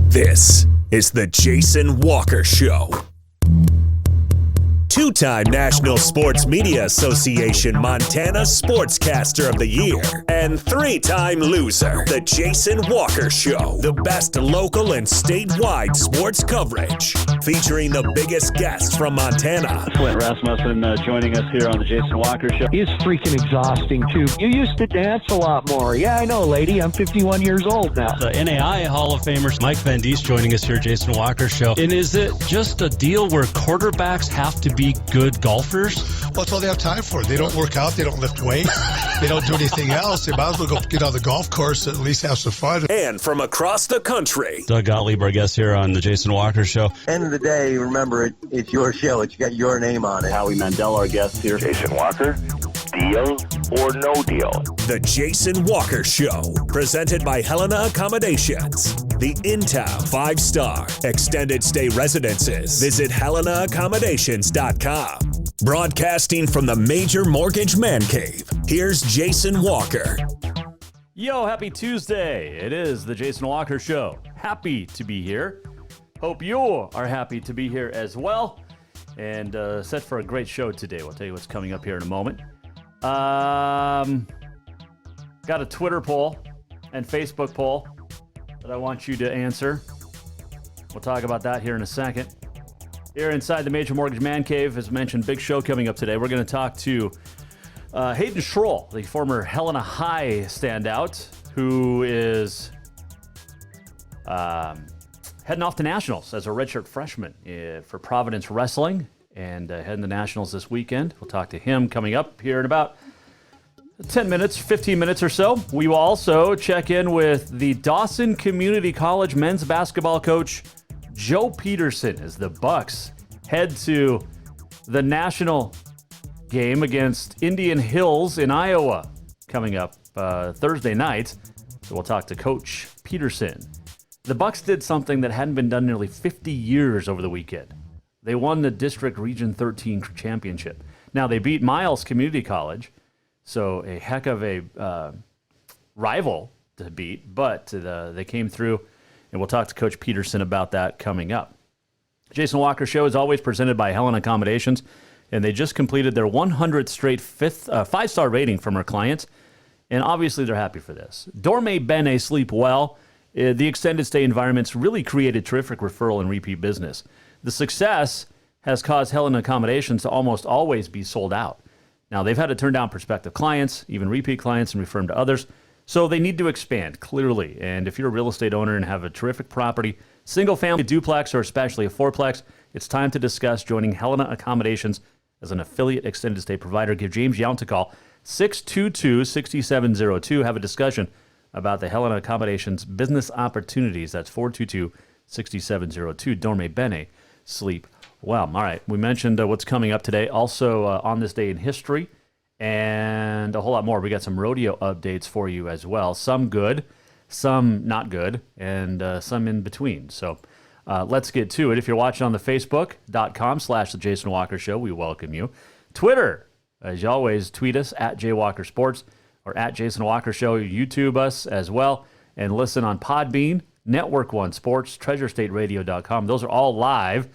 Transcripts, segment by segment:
This is the Jason Walker Show. Two-time National Sports Media Association Montana Sportscaster of the Year and three-time loser, the Jason Walker Show. The best local and statewide sports coverage, featuring the biggest guests from Montana. Clint Rasmussen joining us here on the Jason Walker Show. He's freaking exhausting, too. You used to dance a lot more. Yeah, I know, lady. I'm 51 years old now. The NAI Hall of Famers, Mike Van Diest, joining us here, Jason Walker Show. And is it just a deal where quarterbacks have to be good golfers? Well, that's all they have time for. They don't work out. They don't lift weights. They don't do anything else. They might as well go get on the golf course and at least have some fun. And from across the country, Doug Gottlieb, our guest here on the Jason Walker Show. End of the day, remember, it's your show. It's got your name on it. Howie Mandel, our guest here. Jason Walker, deal or no deal? the Jason Walker Show, presented by Helena Accommodations, the in-town 5-star extended stay residences. Visit HelenaAccommodations.com. Broadcasting from the Major Mortgage Man Cave, here's Jason Walker. Yo, happy Tuesday. It is the Jason Walker Show. Happy to be here. Hope you are happy to be here as well. And set for a great show today. We'll tell you what's coming up here in a moment. Got a Twitter poll and Facebook poll that I want you to answer. We'll talk about that here in a second. Here inside the Major Mortgage Man Cave, as mentioned, big show coming up today. We're going to talk to Hayden Schroll, the former Helena High standout, who is heading off to Nationals as a redshirt freshman for Providence Wrestling, and heading to Nationals this weekend. We'll talk to him coming up here in about 10 minutes, 15 minutes or so. We will also check in with the Dawson Community College men's basketball coach, Joe Peterson, as the Bucks head to the national game against Indian Hills in Iowa coming up Thursday night. So we'll talk to Coach Peterson. The Bucks did something that hadn't been done in nearly 50 years over the weekend. They won the District Region 13 championship. Now, they beat Miles Community College, so a heck of a rival to beat, but they came through, and we'll talk to Coach Peterson about that coming up. Jason Walker Show is always presented by Helena Accommodations, and they just completed their 100th straight 5-star rating from our clients, and obviously they're happy for this. Dorme Bene Sleep Well. The extended stay environments really created terrific referral and repeat business. The success has caused Helena Accommodations to almost always be sold out. Now, they've had to turn down prospective clients, even repeat clients, and refer them to others. So they need to expand, clearly. And if you're a real estate owner and have a terrific property, single-family, duplex, or especially a fourplex, it's time to discuss joining Helena Accommodations as an affiliate extended stay provider. Give James Yount a call, 622-6702. Have a discussion about the Helena Accommodations business opportunities. That's 422-6702. Dorme Bene Sleep Well. All right, we mentioned what's coming up today. Also, on this day in history, and a whole lot more. We got some rodeo updates for you as well. Some good, some not good, and some in between. So let's get to it. If you're watching on the Facebook.com/The Jason Walker Show, we welcome you. Twitter, as you always, tweet us at JWalkerSports or at Jason Walker Show. YouTube us as well, and listen on Podbean, Network One Sports, TreasureStateRadio.com. Those are all live.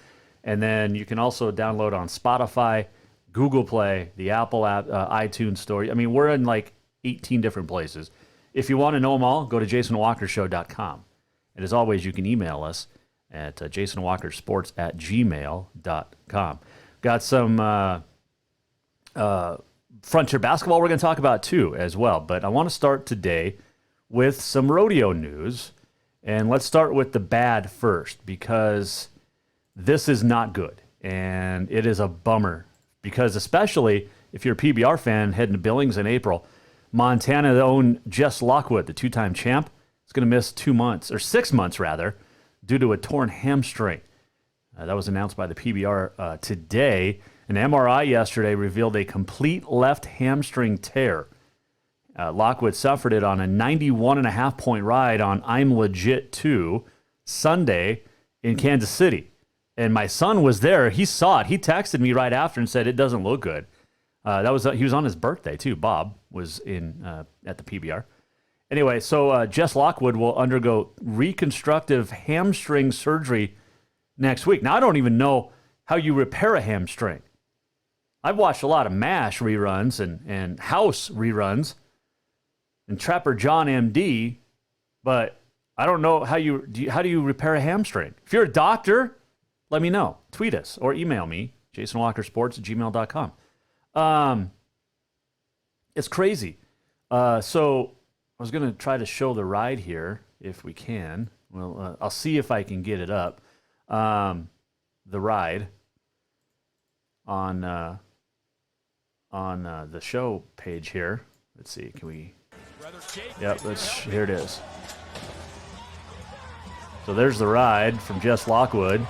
And then you can also download on Spotify, Google Play, the Apple app, iTunes Store. I mean, we're in like 18 different places. If you want to know them all, go to JasonWalkerShow.com. And as always, you can email us at JasonWalkerSports@gmail.com. Got some Frontier basketball we're going to talk about too as well. But I want to start today with some rodeo news. And let's start with the bad first, because this is not good. And it is a bummer, because especially if you're a PBR fan heading to Billings in April, Montana owned Jess Lockwood, the two-time champ, is going to miss 2 months, or 6 months rather, due to a torn hamstring. That was announced by the PBR today. An MRI yesterday revealed a complete left hamstring tear. Lockwood suffered it on a 91.5-point ride on I'm Legit 2 Sunday in Kansas City. And my son was there. He saw it. He texted me right after and said, it doesn't look good. He was on his birthday, too. Bob was in at the PBR. Anyway, so Jess Lockwood will undergo reconstructive hamstring surgery next week. Now, I don't even know how you repair a hamstring. I've watched a lot of MASH reruns and House reruns and Trapper John MD, but I don't know how do you repair a hamstring? If you're a doctor, let me know. Tweet us or email me, jasonwalkersports@gmail.com. It's crazy. So I was going to try to show the ride here if we can. Well, I'll see if I can get it up. The ride on the show page here. Let's see. Can we? Yep. Here it is. So there's the ride from Jess Lockwood.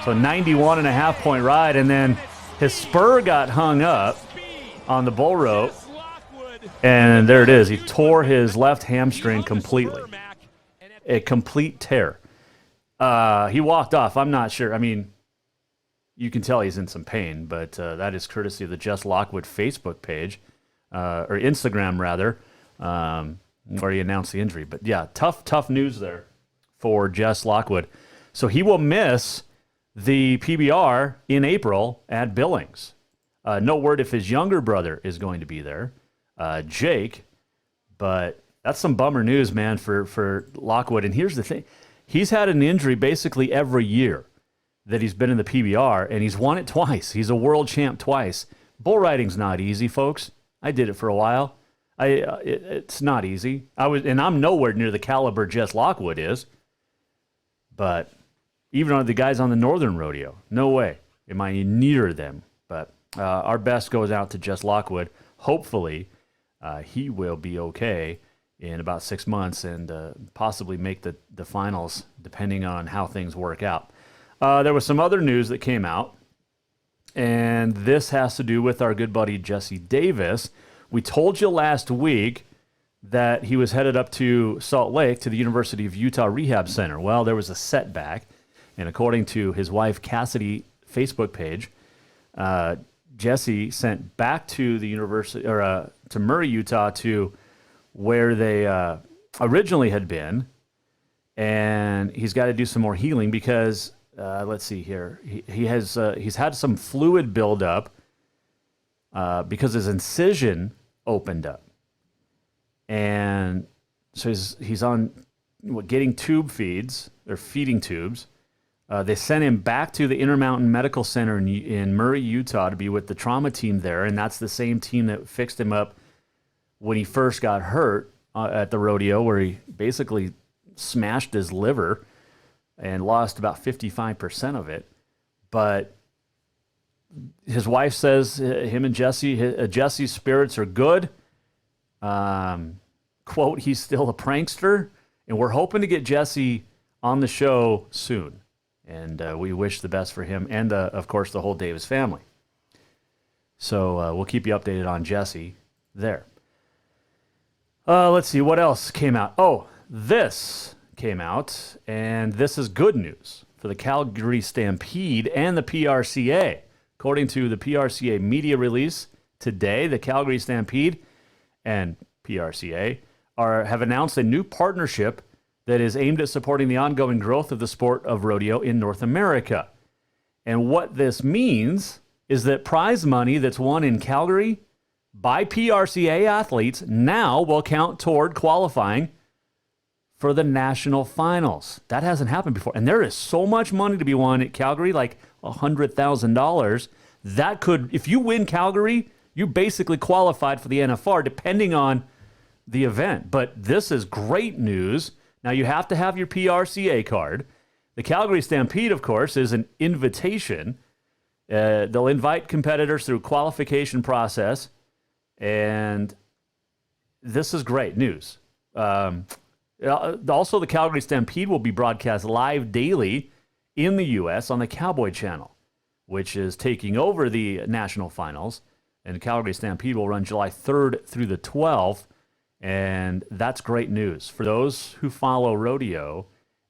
So 91.5-point ride, and then his spur got hung up on the bull rope, and there it is. He tore his left hamstring completely. A complete tear. He walked off. I'm not sure. I mean, you can tell he's in some pain, but that is courtesy of the Jess Lockwood Facebook page, or Instagram rather, where he announced the injury. But yeah, tough news there for Jess Lockwood. So he will miss the PBR in April at Billings. No word if his younger brother is going to be there, Jake, but that's some bummer news, man, for Lockwood. And here's the thing. He's had an injury basically every year that he's been in the PBR, and he's won it twice. He's a world champ twice. Bull riding's not easy, folks. I did it for a while. It's not easy. I'm nowhere near the caliber Jess Lockwood is, but even the guys on the Northern Rodeo, no way am I near them. But our best goes out to Jess Lockwood. Hopefully, he will be okay in about 6 months and possibly make the finals, depending on how things work out. There was some other news that came out, and this has to do with our good buddy Jesse Davis. We told you last week that he was headed up to Salt Lake to the University of Utah Rehab Center. Well, there was a setback, and according to his wife Cassidy Facebook page, Jesse sent back to the university or to Murray, Utah, to where they originally had been, and he's got to do some more healing because let's see here, he's had some fluid buildup because his incision opened up, and so he's on getting tube feeds or feeding tubes. They sent him back to the Intermountain Medical Center in Murray, Utah, to be with the trauma team there, and that's the same team that fixed him up when he first got hurt at the rodeo, where he basically smashed his liver and lost about 55% of it. But his wife says him and Jesse's spirits are good. Quote, he's still a prankster, and we're hoping to get Jesse on the show soon. And we wish the best for him and, of course, the whole Davis family. So we'll keep you updated on Jesse there. Let's see, what else came out? Oh, this came out, and this is good news for the Calgary Stampede and the PRCA. According to the PRCA media release today, the Calgary Stampede and PRCA have announced a new partnership that is aimed at supporting the ongoing growth of the sport of rodeo in North America. And what this means is that prize money that's won in Calgary by PRCA athletes now will count toward qualifying for the national finals. That hasn't happened before. And there is so much money to be won at Calgary, like $100,000. That could, if you win Calgary, you basically qualified for the NFR, depending on the event. But this is great news. Now, you have to have your PRCA card. The Calgary Stampede, of course, is an invitation. They'll invite competitors through qualification process, and this is great news. Also, the Calgary Stampede will be broadcast live daily in the U.S. on the Cowboy Channel, which is taking over the national finals. And the Calgary Stampede will run July 3rd through the 12th. And that's great news. For those who follow rodeo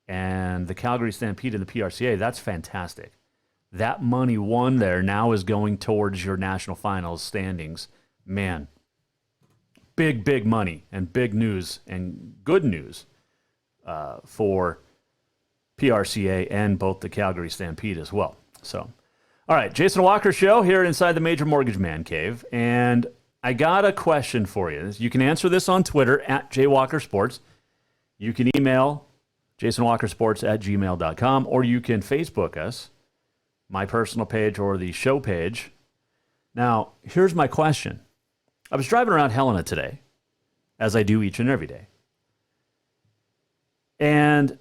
and the Calgary Stampede and the PRCA, that's fantastic. That money won there now is going towards your national finals standings. Man, big, big money and big news and good news for PRCA and both the Calgary Stampede as well. So, all right, Jason Walker Show here inside the Major Mortgage Man Cave. And I got a question for you. You can answer this on Twitter at JWalkerSports. You can email JasonWalkerSports@gmail.com, or you can Facebook us, my personal page or the show page. Now, here's my question. I was driving around Helena today, as I do each and every day. And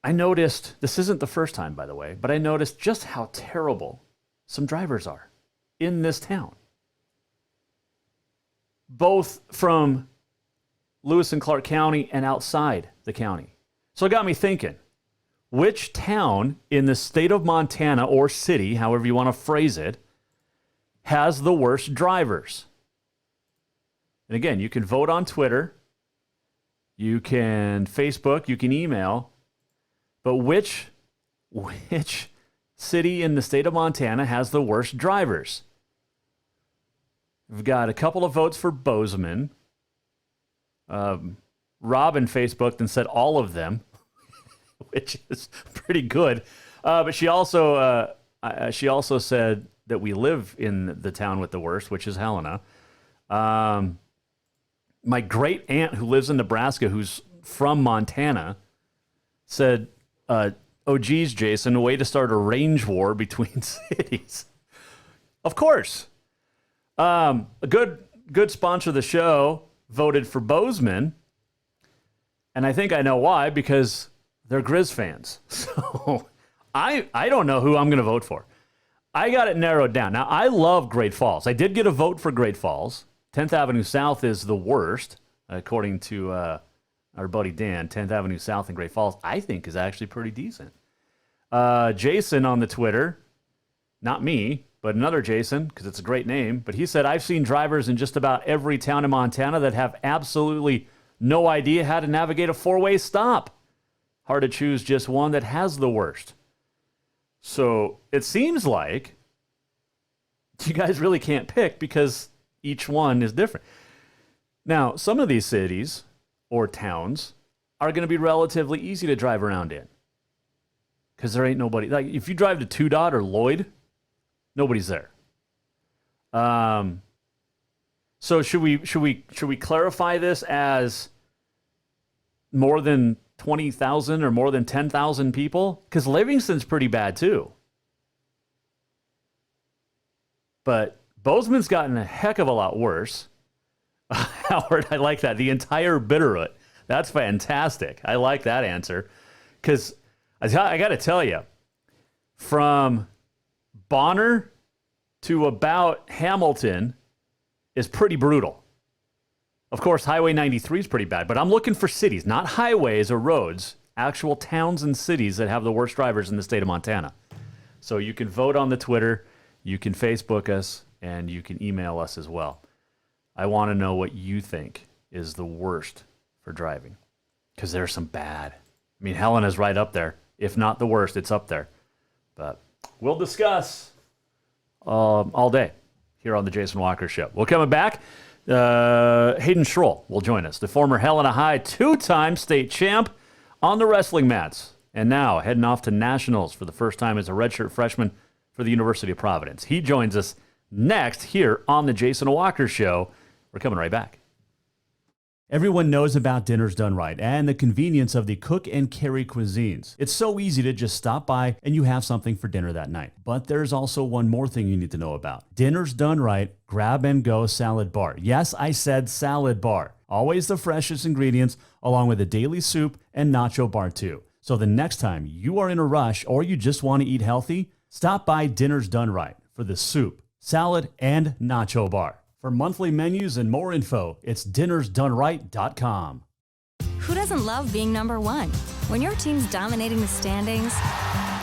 I noticed, this isn't the first time, by the way, but I noticed just how terrible some drivers are in this town. Both from Lewis and Clark County and outside the county. So it got me thinking, which town in the state of Montana or city, however you want to phrase it, has the worst drivers? And again, you can vote on Twitter, you can Facebook, you can email, but which city in the state of Montana has the worst drivers? We've got a couple of votes for Bozeman. Robin Facebooked and said all of them, which is pretty good. But she also said that we live in the town with the worst, which is Helena. My great aunt who lives in Nebraska, who's from Montana, said, oh, geez, Jason, a way to start a range war between cities. Of course. A good sponsor of the show voted for Bozeman, and I think I know why, because they're Grizz fans. So I don't know who I'm going to vote for. I got it narrowed down. Now, I love Great Falls. I did get a vote for Great Falls. 10th Avenue South is the worst, according to our buddy Dan. 10th Avenue South in Great Falls, I think, is actually pretty decent. Jason on the Twitter, not me, but another Jason, because it's a great name, but he said, I've seen drivers in just about every town in Montana that have absolutely no idea how to navigate a four-way stop. Hard to choose just one that has the worst. So it seems like you guys really can't pick because each one is different. Now, some of these cities or towns are going to be relatively easy to drive around in because there ain't nobody. Like if you drive to Two Dot or Lloyd, nobody's there. So should we clarify this as more than 20,000 or more than 10,000 people? Because Livingston's pretty bad too. But Bozeman's gotten a heck of a lot worse. Howard, I like that. The entire Bitterroot. That's fantastic. I like that answer. Because I got to tell you, from Bonner to about Hamilton is pretty brutal. Of course, Highway 93 is pretty bad, but I'm looking for cities, not highways or roads, actual towns and cities that have the worst drivers in the state of Montana. So you can vote on the Twitter, you can Facebook us, and you can email us as well. I want to know what you think is the worst for driving, because there's some bad. I mean, Helena's right up there. If not the worst, it's up there. But we'll discuss all day here on the Jason Walker Show. We're coming back. Hayden Schroll will join us, the former Helena High two-time state champ on the wrestling mats, and now heading off to nationals for the first time as a redshirt freshman for the University of Providence. He joins us next here on the Jason Walker Show. We're coming right back. Everyone knows about Dinner's Done Right and the convenience of the cook and carry cuisines. It's so easy to just stop by and you have something for dinner that night. But there's also one more thing you need to know about. Dinner's Done Right Grab and Go Salad Bar. Yes, I said salad bar. Always the freshest ingredients along with a daily soup and nacho bar too. So the next time you are in a rush or you just want to eat healthy, stop by Dinner's Done Right for the soup, salad, and nacho bar. For monthly menus and more info, it's dinnersdoneright.com. Who doesn't love being number one? When your team's dominating the standings,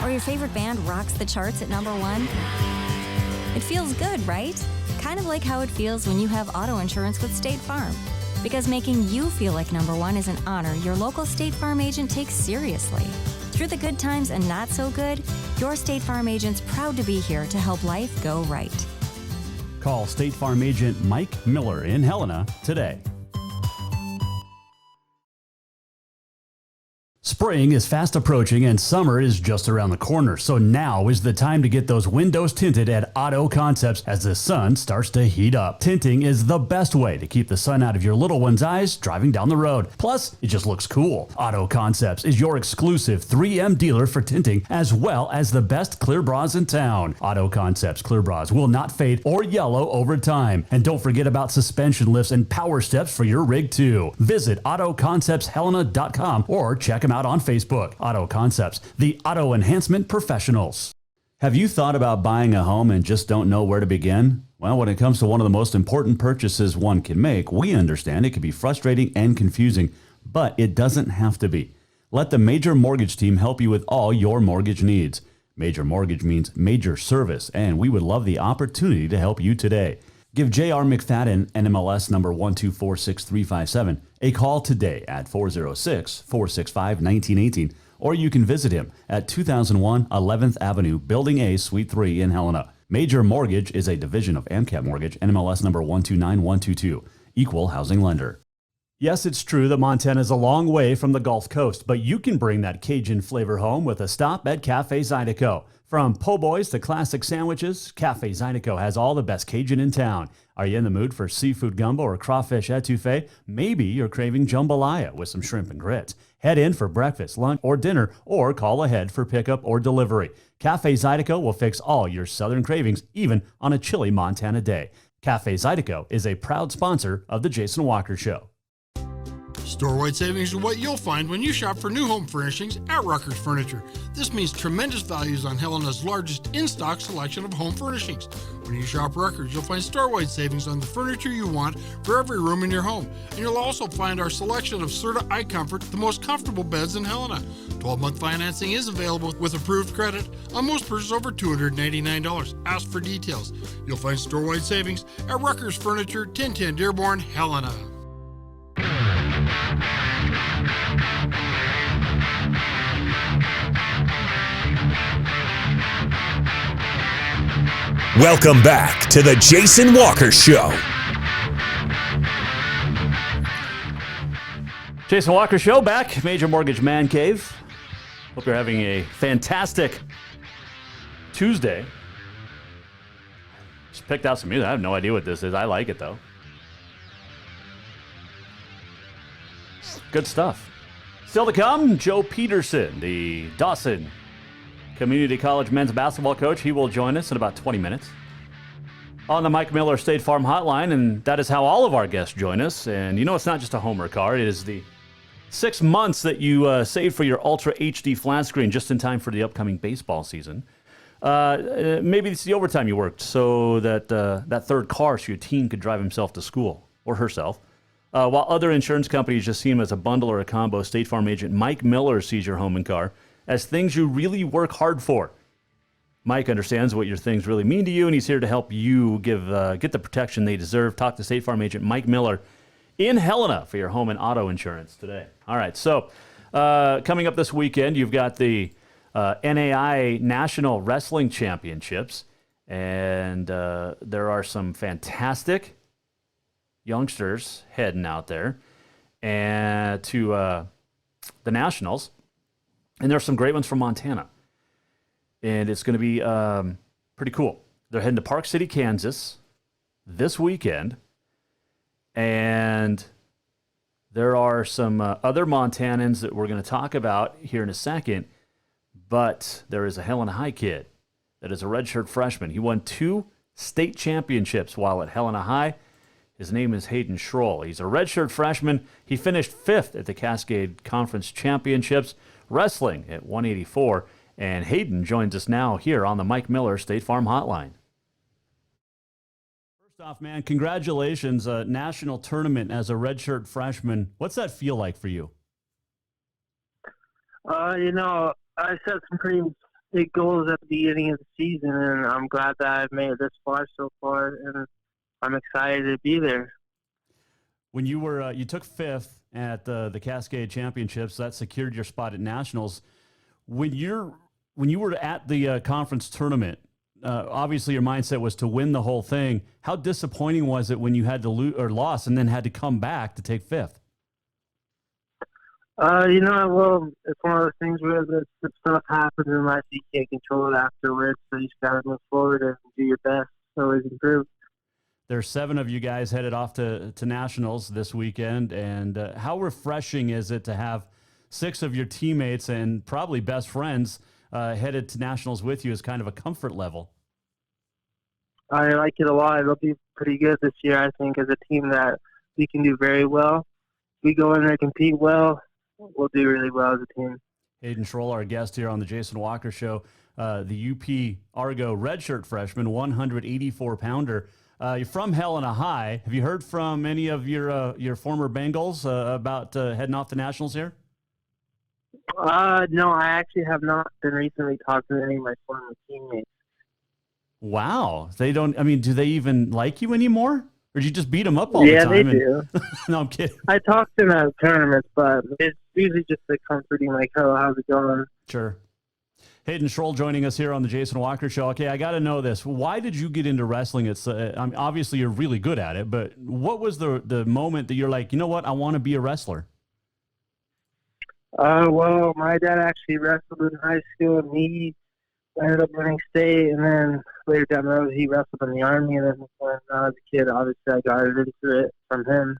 or your favorite band rocks the charts at number one, it feels good, right? Kind of like how it feels when you have auto insurance with State Farm. Because making you feel like number one is an honor your local State Farm agent takes seriously. Through the good times and not so good, your State Farm agent's proud to be here to help life go right. Call State Farm agent Mike Miller in Helena today. Spring is fast approaching and summer is just around the corner, so now is the time to get those windows tinted at Auto Concepts as the sun starts to heat up. Tinting is the best way to keep the sun out of your little one's eyes driving down the road. Plus, it just looks cool. Auto Concepts is your exclusive 3M dealer for tinting as well as the best clear bras in town. Auto Concepts clear bras will not fade or yellow over time. And don't forget about suspension lifts and power steps for your rig too. Visit AutoConceptsHelena.com or check them out on Facebook. Auto Concepts, the auto enhancement professionals. Have you thought about buying a home and just don't know where to begin? Well, when it comes to one of the most important purchases one can make, we understand it can be frustrating and confusing, but it doesn't have to be. Let the Major Mortgage team help you with all your mortgage needs. Major Mortgage means major service, and we would love the opportunity to help you today. Give J.R. McFadden, NMLS number 1246357, a call today at 406-465-1918, or you can visit him at 2001 11th Avenue, Building A, Suite 3 in Helena. Major Mortgage is a division of AMCAP Mortgage, NMLS number 129122, equal housing lender. Yes, it's true that Montana is a long way from the Gulf Coast, but you can bring that Cajun flavor home with a stop at Cafe Zydeco. From po' boys to classic sandwiches, Cafe Zydeco has all the best Cajun in town. Are you in the mood for seafood gumbo or crawfish etouffee? Maybe you're craving jambalaya with some shrimp and grits. Head in for breakfast, lunch, or dinner, or call ahead for pickup or delivery. Cafe Zydeco will fix all your southern cravings, even on a chilly Montana day. Cafe Zydeco is a proud sponsor of The Jason Walker Show. Store-wide savings are what you'll find when you shop for new home furnishings at Rucker's Furniture. This means tremendous values on Helena's largest in-stock selection of home furnishings. When you shop Rucker's, you'll find store-wide savings on the furniture you want for every room in your home. And you'll also find our selection of Serta iComfort, the most comfortable beds in Helena. 12-month financing is available with approved credit on most purchases over $299. Ask for details. You'll find store-wide savings at Rucker's Furniture, 1010 Dearborn, Helena. Welcome back to the Jason Walker Show. Jason Walker Show back, Major Mortgage Man Cave. Hope you're having a fantastic Tuesday. Just picked out some music. I have no idea what this is. I like it though. Good stuff. Still to come, Joe Peterson, the Dawson Community College men's basketball coach. He will join us in about 20 minutes on the Mike Miller State Farm Hotline, and that is how all of our guests join us. And you know, it's not just a homer car. It is the 6 months that you save for your Ultra HD flat screen just in time for the upcoming baseball season. Maybe it's the overtime you worked so that that third car so your teen could drive himself to school or herself. While other insurance companies just see him as a bundle or a combo, State Farm agent Mike Miller sees your home and car as things you really work hard for. Mike understands what your things really mean to you, and he's here to help you get the protection they deserve. Talk to State Farm agent Mike Miller in Helena for your home and auto insurance today. All right, so coming up this weekend, you've got the NAI National Wrestling Championships, and there are some fantastic youngsters heading out there and to the Nationals. And there are some great ones from Montana. And it's going to be pretty cool. They're heading to Park City, Kansas this weekend. And there are some other Montanans that we're going to talk about here in a second. But there is a Helena High kid that is a redshirt freshman. He won 2 state championships while at Helena High. His name is Hayden Schroll. He's a redshirt freshman. He finished 5th at the Cascade Conference Championships, wrestling at 184. And Hayden joins us now here on the Mike Miller State Farm Hotline. First off, man, congratulations. National tournament as a redshirt freshman. What's that feel like for you? You know, I set some pretty big goals at the beginning of the season, and I'm glad that I've made it this far so far, and I'm excited to be there. When you were, you took 5th at the Cascade Championships, that secured your spot at Nationals. When you were at the conference tournament, obviously your mindset was to win the whole thing. How disappointing was it when you had to lose or lost and then had to come back to take fifth? Well, it's one of those things where the stuff happens in life, you can't control it afterwards, so you just got to move forward and do your best, always improve. There's 7 of you guys headed off to nationals this weekend, and how refreshing is it to have 6 of your teammates and probably best friends headed to nationals with you as kind of a comfort level? I like it a lot. It'll be pretty good this year, I think, as a team that we can do very well. If we go in there and compete well, we'll do really well as a team. Hayden Schroll, our guest here on the Jason Walker Show, the UP Argo redshirt freshman, 184-pounder. You're from Helena High. Have you heard from any of your former Bengals about heading off the nationals here? No, I actually have not been recently talking to any of my former teammates. Wow. They don't, I mean, do they even like you anymore? Or did you just beat them up all the time? Yeah, they do. No, I'm kidding. I talk to them at tournaments, but it's usually just the comforting, like, oh, how's it going? Sure. Hayden Schroll joining us here on the Jason Walker Show. Okay, I got to know this. Why did you get into wrestling? It's I mean, obviously you're really good at it, but what was the moment that you're like, you know what, I want to be a wrestler? Well, my dad actually wrestled in high school, and he ended up winning state, and then later down the road, he wrestled in the Army, and then when I was a kid, obviously I got into it from him,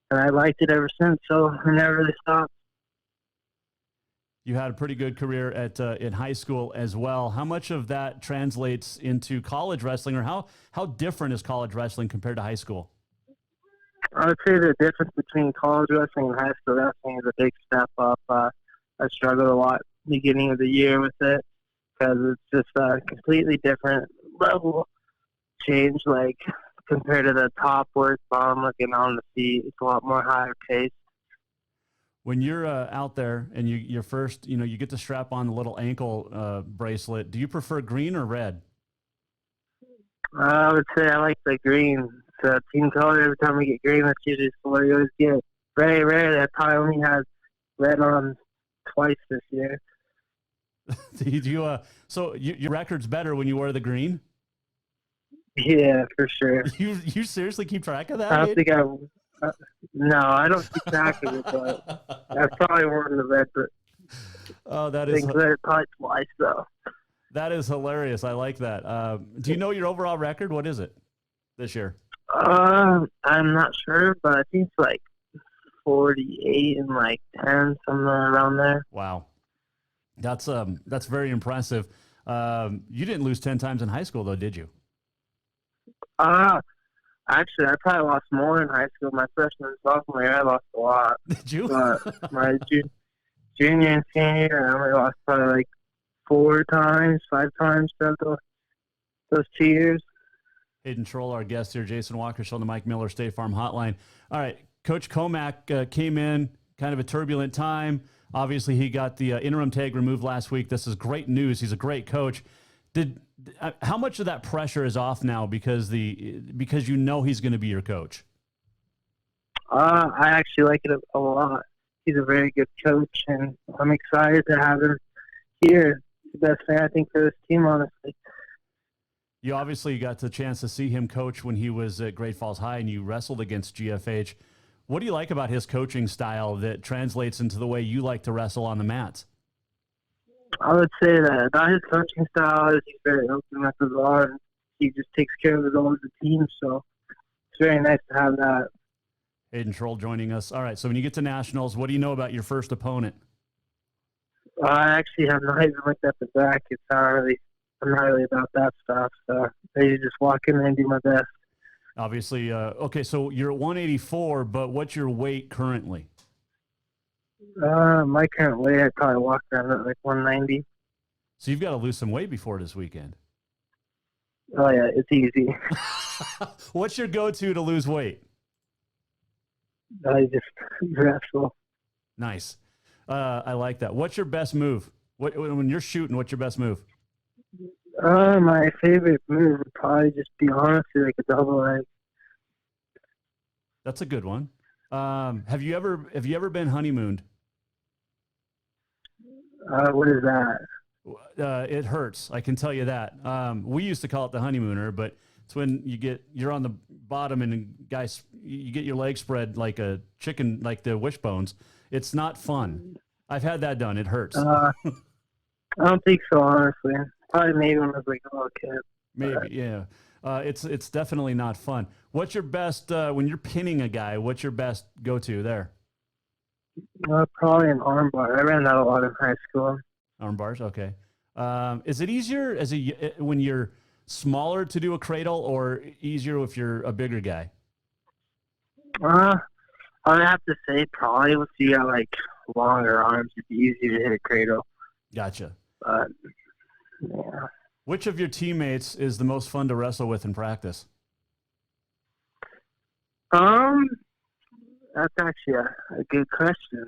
and I liked it ever since, so I never really stopped. You had a pretty good career at in high school as well. How much of that translates into college wrestling, or how different is college wrestling compared to high school? I would say the difference between college wrestling and high school wrestling is a big step up. I struggled a lot beginning of the year with it because it's just a completely different level change, like compared to the top where it's bottom looking on the feet. It's a lot more higher paced. When you're out there and you're first, you get to strap on the little ankle bracelet, do you prefer green or red? I would say I like the green. It's a team color. Every time we get green, that's usually what we always get. Very rare. That probably only has red on twice this year. So your record's better when you wear the green? Yeah, for sure. You seriously keep track of that? I don't think no, I don't keep track of it, but I've probably worn the red. But that is probably twice though. That is hilarious. I like that. Do you know your overall record? What is it this year? I'm not sure, but I think it's like 48 and like 10, somewhere around there. Wow, that's very impressive. You didn't lose 10 times in high school, though, did you? Actually, I probably lost more in high school. My freshman and sophomore year, I lost a lot. Did you? But my junior and senior year, I only lost probably like 5 times throughout those 2 years. Hayden Schroll, our guest here, Jason Walker, on the Mike Miller State Farm Hotline. All right, Coach Comack came in, kind of a turbulent time. Obviously, he got the interim tag removed last week. This is great news. He's a great coach. How much of that pressure is off now because you know he's going to be your coach? I actually like it a lot. He's a very good coach, and I'm excited to have him here. The best thing, I think, for this team, honestly. You obviously got the chance to see him coach when he was at Great Falls High, and you wrestled against GFH. What do you like about his coaching style that translates into the way you like to wrestle on the mats? I would say that about his coaching style is he's very open with his art, and he just takes care of his own as a team, so it's very nice to have that. Hayden Schroll joining us. All right, so when you get to nationals, what do you know about your first opponent? I actually have not even looked at the back. I'm not really about that stuff, so I just walk in there and do my best. Obviously, okay, so you're at 184, but what's your weight currently? My current weight, I'd probably walk around at like 190. So you've got to lose some weight before this weekend. Oh, yeah, it's easy. What's your go-to to lose weight? I just wrestle. Nice. I like that. What's your best move? When you're shooting, what's your best move? My favorite move would probably just be honestly like a double leg. That's a good one. Have you ever been honeymooned? What is that? It hurts. I can tell you that. We used to call it the honeymooner, but it's when you're on the bottom and guys, you get your legs spread like a chicken, like the wishbones. It's not fun. I've had that done. It hurts. I don't think so, honestly. Probably maybe when I was like a little kid. Maybe, yeah. It's definitely not fun. What's your best when you're pinning a guy? What's your best go-to there? Probably an arm bar. I ran that a lot in high school. Arm bars, okay. Is it easier when you're smaller to do a cradle, or easier if you're a bigger guy? I would have to say probably if you got like longer arms, it'd be easier to hit a cradle. Gotcha. But yeah. Which of your teammates is the most fun to wrestle with in practice? That's actually a good question.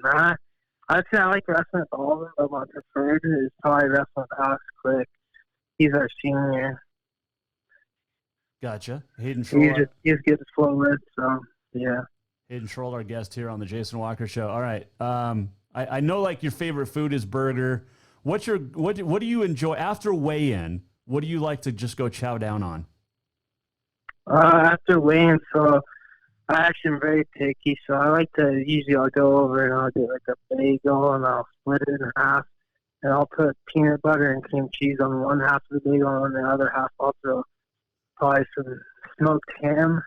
I'd say I like wrestling with all of them, but my preferred is probably wrestling with Alex Quick. He's our senior. Gotcha. Hayden Schroll. He's good to flow with, so yeah. Hayden Schroll, our guest here on the Jason Walker Show. All right. I know like your favorite food is burger. What do you enjoy after weigh-in? What do you like to just go chow down on? After weigh-in, so I actually am very picky. So I like to I'll go over and I'll get like a bagel and I'll split it in half, and I'll put peanut butter and cream cheese on one half of the bagel, and the other half I'll throw probably some smoked ham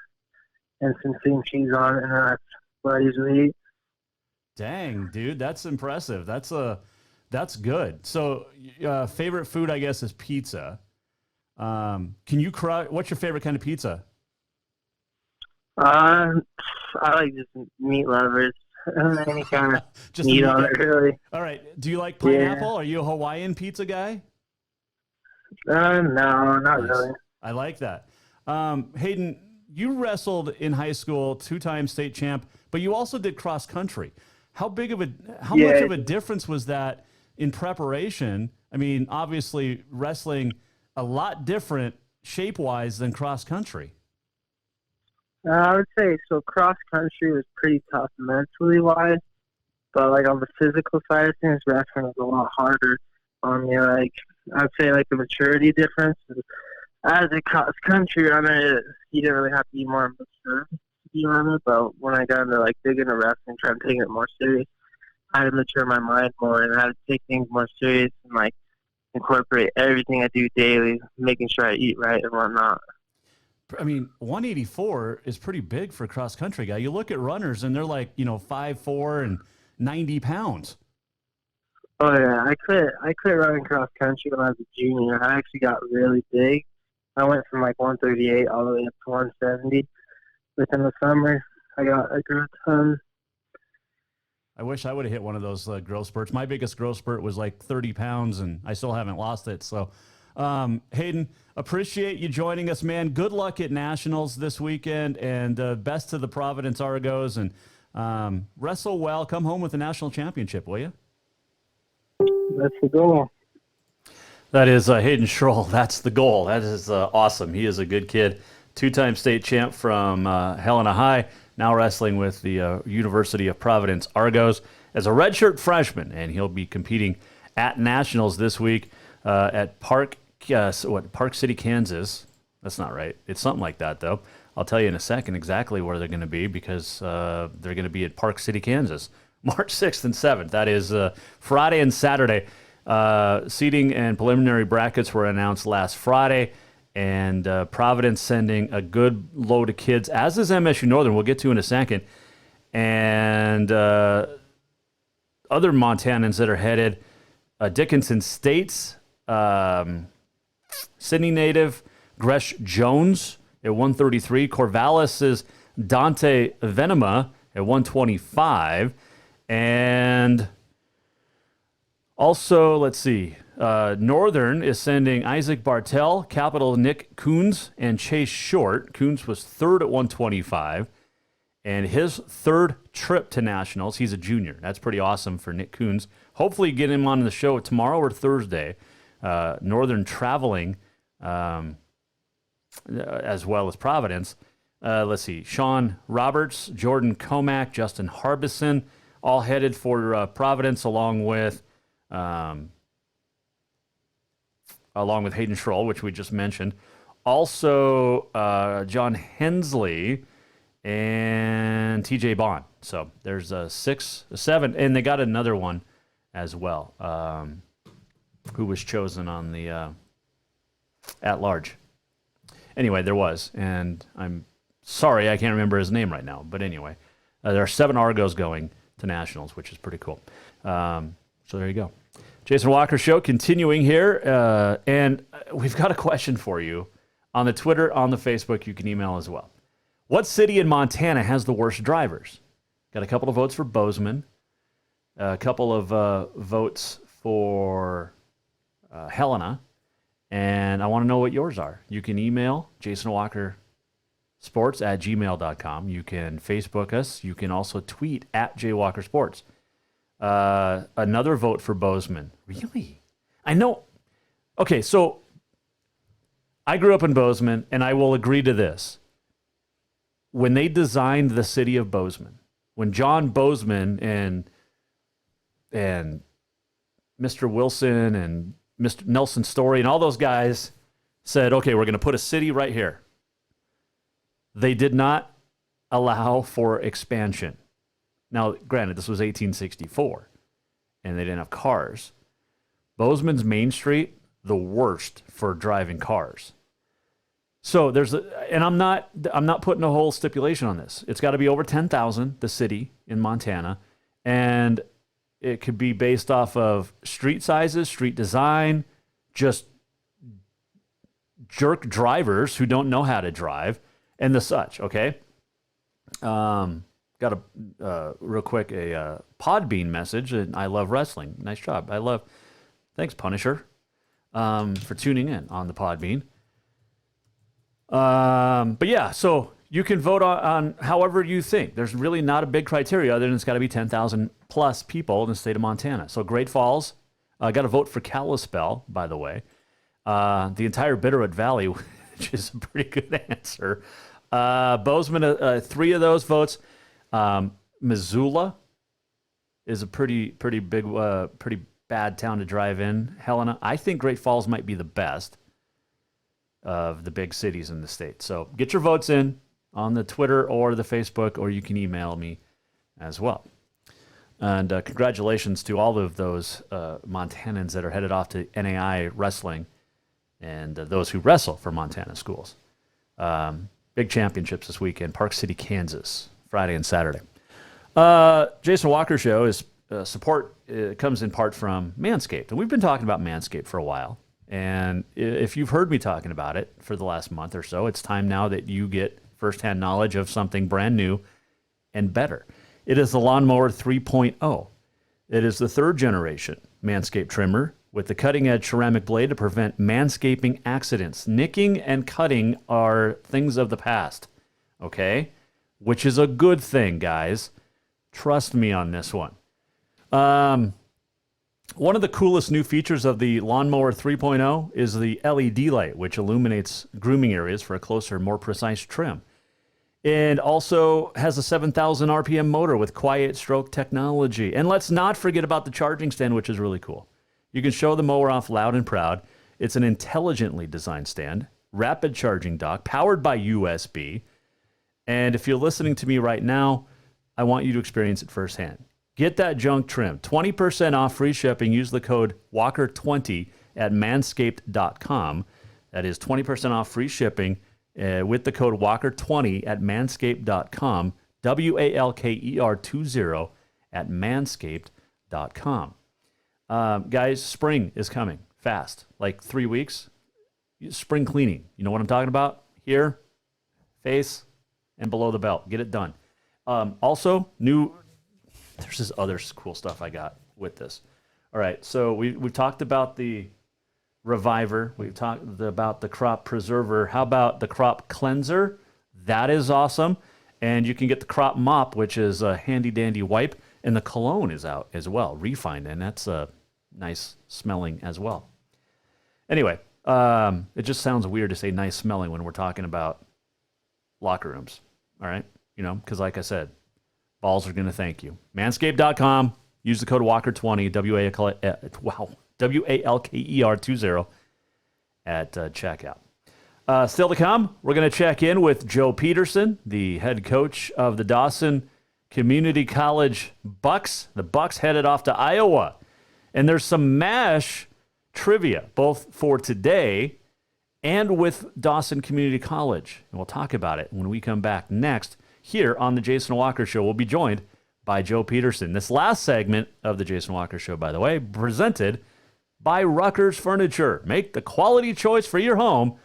and some cream cheese on it, and that's what I usually eat. Dang, dude, that's impressive. That's good. So, favorite food, I guess, is pizza. What's your favorite kind of pizza? I like just meat lovers. Any kind of just meat on it, really. All right. Do you like pineapple? Yeah. Are you a Hawaiian pizza guy? No, not really. I like that. Hayden, you wrestled in high school, 2-time state champ, but you also did cross country. How much of a difference was that in preparation? I mean, obviously wrestling a lot different shape-wise than cross country. I would say so. Cross country was pretty tough mentally wise, but like on the physical side of things, wrestling was a lot harder on me. Like I'd say, like the maturity difference. As a cross country runner, you didn't really have to be more mature to be a runner. But when I got into like big into wrestling, trying to take it more serious, I had to mature my mind more and I had to take things more serious and like incorporate everything I do daily, making sure I eat right and whatnot. I mean, 184 is pretty big for a cross country guy. You look at runners and they're like, 5'4" and 90 pounds. Oh yeah, I quit running cross country when I was a junior. I actually got really big. I went from like 138 all the way up to 170 within the summer. I grew a ton. I wish I would have hit one of those growth spurts. My biggest growth spurt was like 30 pounds, and I still haven't lost it. So, Hayden, appreciate you joining us, man. Good luck at Nationals this weekend, and best to the Providence Argos. And wrestle well. Come home with the national championship, will you? That's the goal. That is Hayden Schroll. That's the goal. That is awesome. He is a good kid. 2-time state champ from Helena High. Now wrestling with the University of Providence Argos as a redshirt freshman, and he'll be competing at Nationals this week at Park City, Kansas. That's not right. It's something like that, though. I'll tell you in a second exactly where they're going to be because they're going to be at Park City, Kansas, March 6th and 7th. That is Friday and Saturday. Seating and preliminary brackets were announced last Friday. And Providence sending a good load of kids, as is MSU Northern. We'll get to in a second. And other Montanans that are headed, Dickinson State's Sydney native Gresh Jones at 133. Corvallis' Dante Venema at 125. And also, let's see. Northern is sending Isaac Bartell, Capital Nick Coons, and Chase Short. Coons was third at 125, and his third trip to Nationals. He's a junior. That's pretty awesome for Nick Coons. Hopefully get him on the show tomorrow or Thursday. Northern traveling as well as Providence. Let's see. Sean Roberts, Jordan Comack, Justin Harbison, all headed for Providence along with along with Hayden Schroll, which we just mentioned. Also, John Hensley and TJ Bond. So there's 6, 7, and they got another one as well, who was chosen on the at large. Anyway, there was, and I'm sorry I can't remember his name right now. But anyway, there are 7 Argos going to nationals, which is pretty cool. So there you go. Jason Walker Show continuing here, and we've got a question for you on the Twitter, on the Facebook. You can email as well. What city in Montana has the worst drivers? Got a couple of votes for Bozeman, a couple of votes for Helena, and I want to know what yours are. You can email jasonwalkersports@gmail.com. You can Facebook us. You can also tweet @jwalkersports. Another vote for Bozeman. Really? I know. Okay, so I grew up in Bozeman, and I will agree to this. When they designed the city of Bozeman, when John Bozeman and Mr. Wilson and Mr. Nelson Story and all those guys said, okay, we're going to put a city right here, they did not allow for expansion. Now, granted, this was 1864, and they didn't have cars. Bozeman's Main Street, the worst for driving cars. So and I'm not putting a whole stipulation on this. It's got to be over 10,000, the city in Montana, and it could be based off of street sizes, street design, just jerk drivers who don't know how to drive, and the such. Okay. Got real quick a Podbean message, and I love wrestling. Nice job. Thanks Punisher, for tuning in on the Podbean. But yeah, so you can vote on however you think. There's really not a big criteria other than it's got to be 10,000 plus people in the state of Montana. So Great Falls, got to vote for Kalispell, by the way. The entire Bitterroot Valley, which is a pretty good answer. Bozeman, 3 of those votes. Missoula is a pretty big, pretty bad town to drive in. Helena, I think Great Falls might be the best of the big cities in the state. So get your votes in on the Twitter or the Facebook, or you can email me as well. And congratulations to all of those Montanans that are headed off to NAI wrestling and those who wrestle for Montana schools. Big championships this weekend, Park City, Kansas, Friday and Saturday. Jason Walker Show is support comes in part from Manscaped. And we've been talking about Manscaped for a while. And if you've heard me talking about it for the last month or so, it's time now that you get firsthand knowledge of something brand new and better. It is the Lawnmower 3.0. It is the 3rd generation Manscaped trimmer with the cutting-edge ceramic blade to prevent manscaping accidents. Nicking and cutting are things of the past, okay? Which is a good thing, guys. Trust me on this one. One of the coolest new features of the Lawnmower 3.0 is the LED light, which illuminates grooming areas for a closer, more precise trim. And also has a 7,000 RPM motor with quiet stroke technology. And let's not forget about the charging stand, which is really cool. You can show the mower off loud and proud. It's an intelligently designed stand, rapid charging dock, powered by USB. And if you're listening to me right now, I want you to experience it firsthand. Get that junk trim. 20% off, free shipping. Use the code WALKER20 at manscaped.com. That is 20% off, free shipping with the code WALKER20 at manscaped.com. WALKER20 at manscaped.com. Guys, spring is coming fast. Like 3 weeks. Spring cleaning. You know what I'm talking about? Here, face, and below the belt. Get it done. Also, there's this other cool stuff I got with this. All right, so we've talked about the Reviver. We've talked about the Crop Preserver. How about the Crop Cleanser? That is awesome. And you can get the Crop Mop, which is a handy-dandy wipe. And the Cologne is out as well, refined, and that's nice smelling as well. Anyway, it just sounds weird to say nice smelling when we're talking about locker rooms, all right? Because like I said, balls are going to thank you. Manscaped.com. Use the code WALKER20, WALKER20, at checkout. Still to come, we're going to check in with Joe Peterson, the head coach of the Dawson Community College Bucks. The Bucks headed off to Iowa. And there's some MASH trivia, both for today and with Dawson Community College. And we'll talk about it when we come back next here on the Jason Walker Show. We'll be joined by Joe Peterson. This last segment of the Jason Walker Show, by the way, presented by Ruckers Furniture. Make the quality choice for your home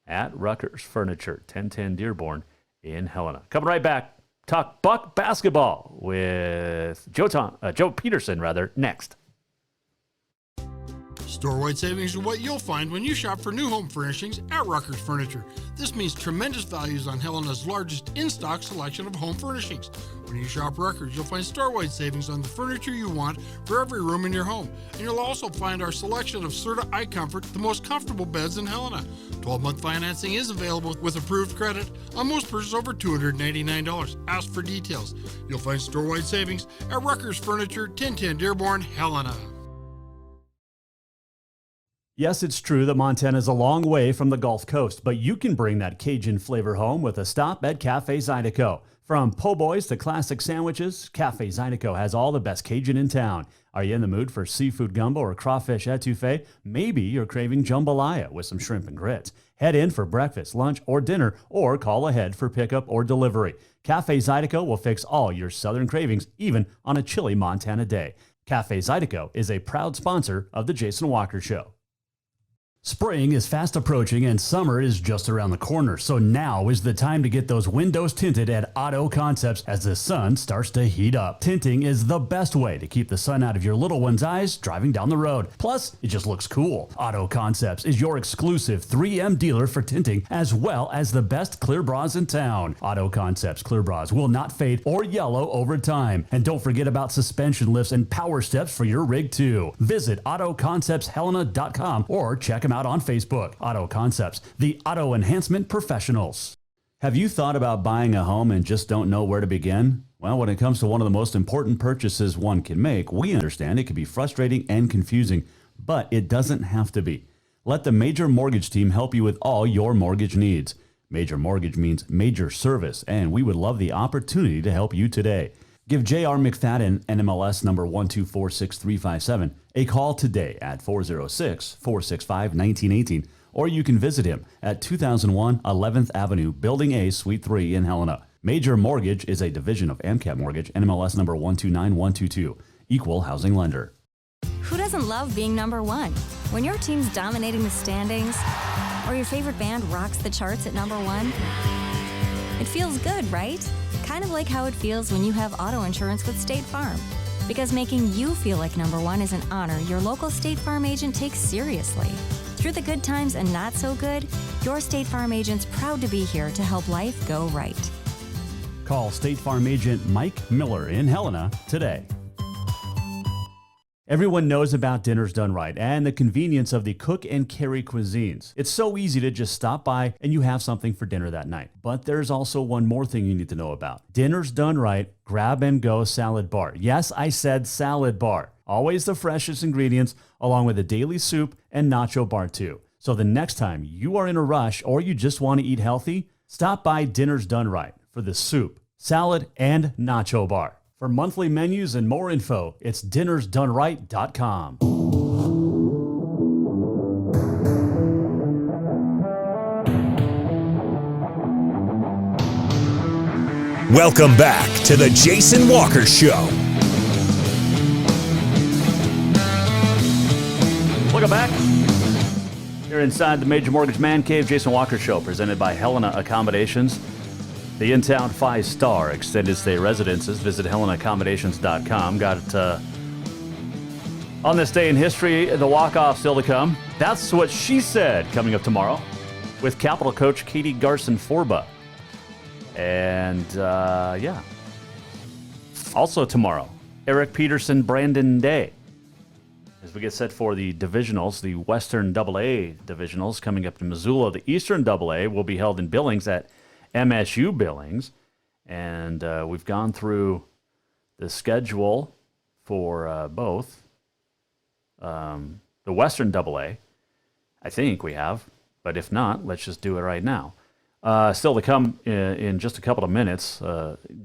at Ruckers Furniture, 1010 Dearborn in Helena. Coming right back, talk Buck basketball with Joe Peterson, next. Store-wide savings are what you'll find when you shop for new home furnishings at Ruckers Furniture. This means tremendous values on Helena's largest in-stock selection of home furnishings. When you shop Ruckers, you'll find store-wide savings on the furniture you want for every room in your home. And you'll also find our selection of Serta iComfort, the most comfortable beds in Helena. 12-month financing is available with approved credit on most purchases over $299. Ask for details. You'll find store-wide savings at Ruckers Furniture, 1010 Dearborn, Helena. Yes, it's true that Montana is a long way from the Gulf Coast, but you can bring that Cajun flavor home with a stop at Cafe Zydeco. From po' boys to classic sandwiches, Cafe Zydeco has all the best Cajun in town. Are you in the mood for seafood gumbo or crawfish etouffee? Maybe you're craving jambalaya with some shrimp and grits. Head in for breakfast, lunch, or dinner, or call ahead for pickup or delivery. Cafe Zydeco will fix all your southern cravings, even on a chilly Montana day. Cafe Zydeco is a proud sponsor of the Jason Walker Show. Spring is fast approaching and summer is just around the corner, so now is the time to get those windows tinted at Auto Concepts as the sun starts to heat up. Tinting is the best way to keep the sun out of your little one's eyes driving down the road. Plus, it just looks cool. Auto Concepts is your exclusive 3M dealer for tinting as well as the best clear bras in town. Auto Concepts clear bras will not fade or yellow over time. And don't forget about suspension lifts and power steps for your rig too. Visit AutoConceptsHelena.com or check them out on Facebook. Auto Concepts, the auto enhancement professionals. Have you thought about buying a home and just don't know where to begin? Well, when it comes to one of the most important purchases one can make, we understand it can be frustrating and confusing, but it doesn't have to be. Let the Major Mortgage team help you with all your mortgage needs. Major Mortgage means major service, and we would love the opportunity to help you today. Give J.R. McFadden, NMLS number 1246357, a call today at 406-465-1918, or you can visit him at 2001 11th Avenue, Building A, Suite 3 in Helena. Major Mortgage is a division of AMCAP Mortgage, NMLS number 129122, equal housing lender. Who doesn't love being number one? When your team's dominating the standings, or your favorite band rocks the charts at number one, it feels good, right? Kind of like how it feels when you have auto insurance with State Farm. Because making you feel like number one is an honor your local State Farm agent takes seriously. Through the good times and not so good, your State Farm agent's proud to be here to help life go right. Call State Farm agent Mike Miller in Helena today. Everyone knows about Dinners Done Right and the convenience of the cook and carry cuisines. It's so easy to just stop by and you have something for dinner that night. But there's also one more thing you need to know about. Dinners Done Right Grab and Go Salad Bar. Yes, I said salad bar. Always the freshest ingredients along with a daily soup and nacho bar too. So the next time you are in a rush or you just want to eat healthy, stop by Dinners Done Right for the soup, salad, and nacho bar. For monthly menus and more info, it's dinnersdoneright.com. Welcome back to the Jason Walker Show. Welcome back. Here inside the Major Mortgage Man Cave, Jason Walker Show, presented by Helena Accommodations. The in-town 5-star extended stay residences. Visit HelenaAccommodations.com. Got on this day in history, the walk-off still to come. That's what she said coming up tomorrow with Capital coach Katie Garson-Forba. And, yeah. Also tomorrow, Eric Peterson, Brandon Day. As we get set for the divisionals, the Western AA divisionals coming up in Missoula. The Eastern AA will be held in Billings at MSU Billings, and we've gone through the schedule for both the Western AA. I think we have, but if not, let's just do it right now. Still to come in just a couple of minutes,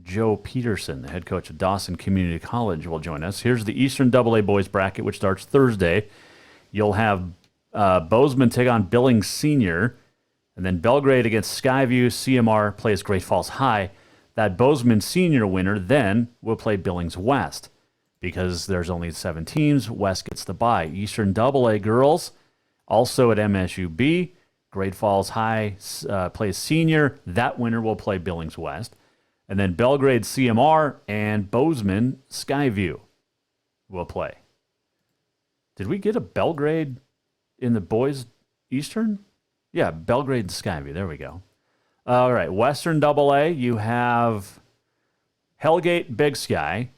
Joe Peterson, the head coach of Dawson Community College, will join us. Here's the Eastern AA boys bracket, which starts Thursday. You'll have Bozeman take on Billings Senior, and then Belgrade against Skyview. CMR plays Great Falls High. That Bozeman Senior winner then will play Billings West. Because there's only 7 teams, West gets the bye. Eastern AA girls, also at MSUB. Great Falls High plays Senior. That winner will play Billings West. And then Belgrade CMR and Bozeman Skyview will play. Did we get a Belgrade in the boys Eastern? Yeah, Belgrade and Skyview. There we go. All right, Western AA, you have Hellgate Big Sky,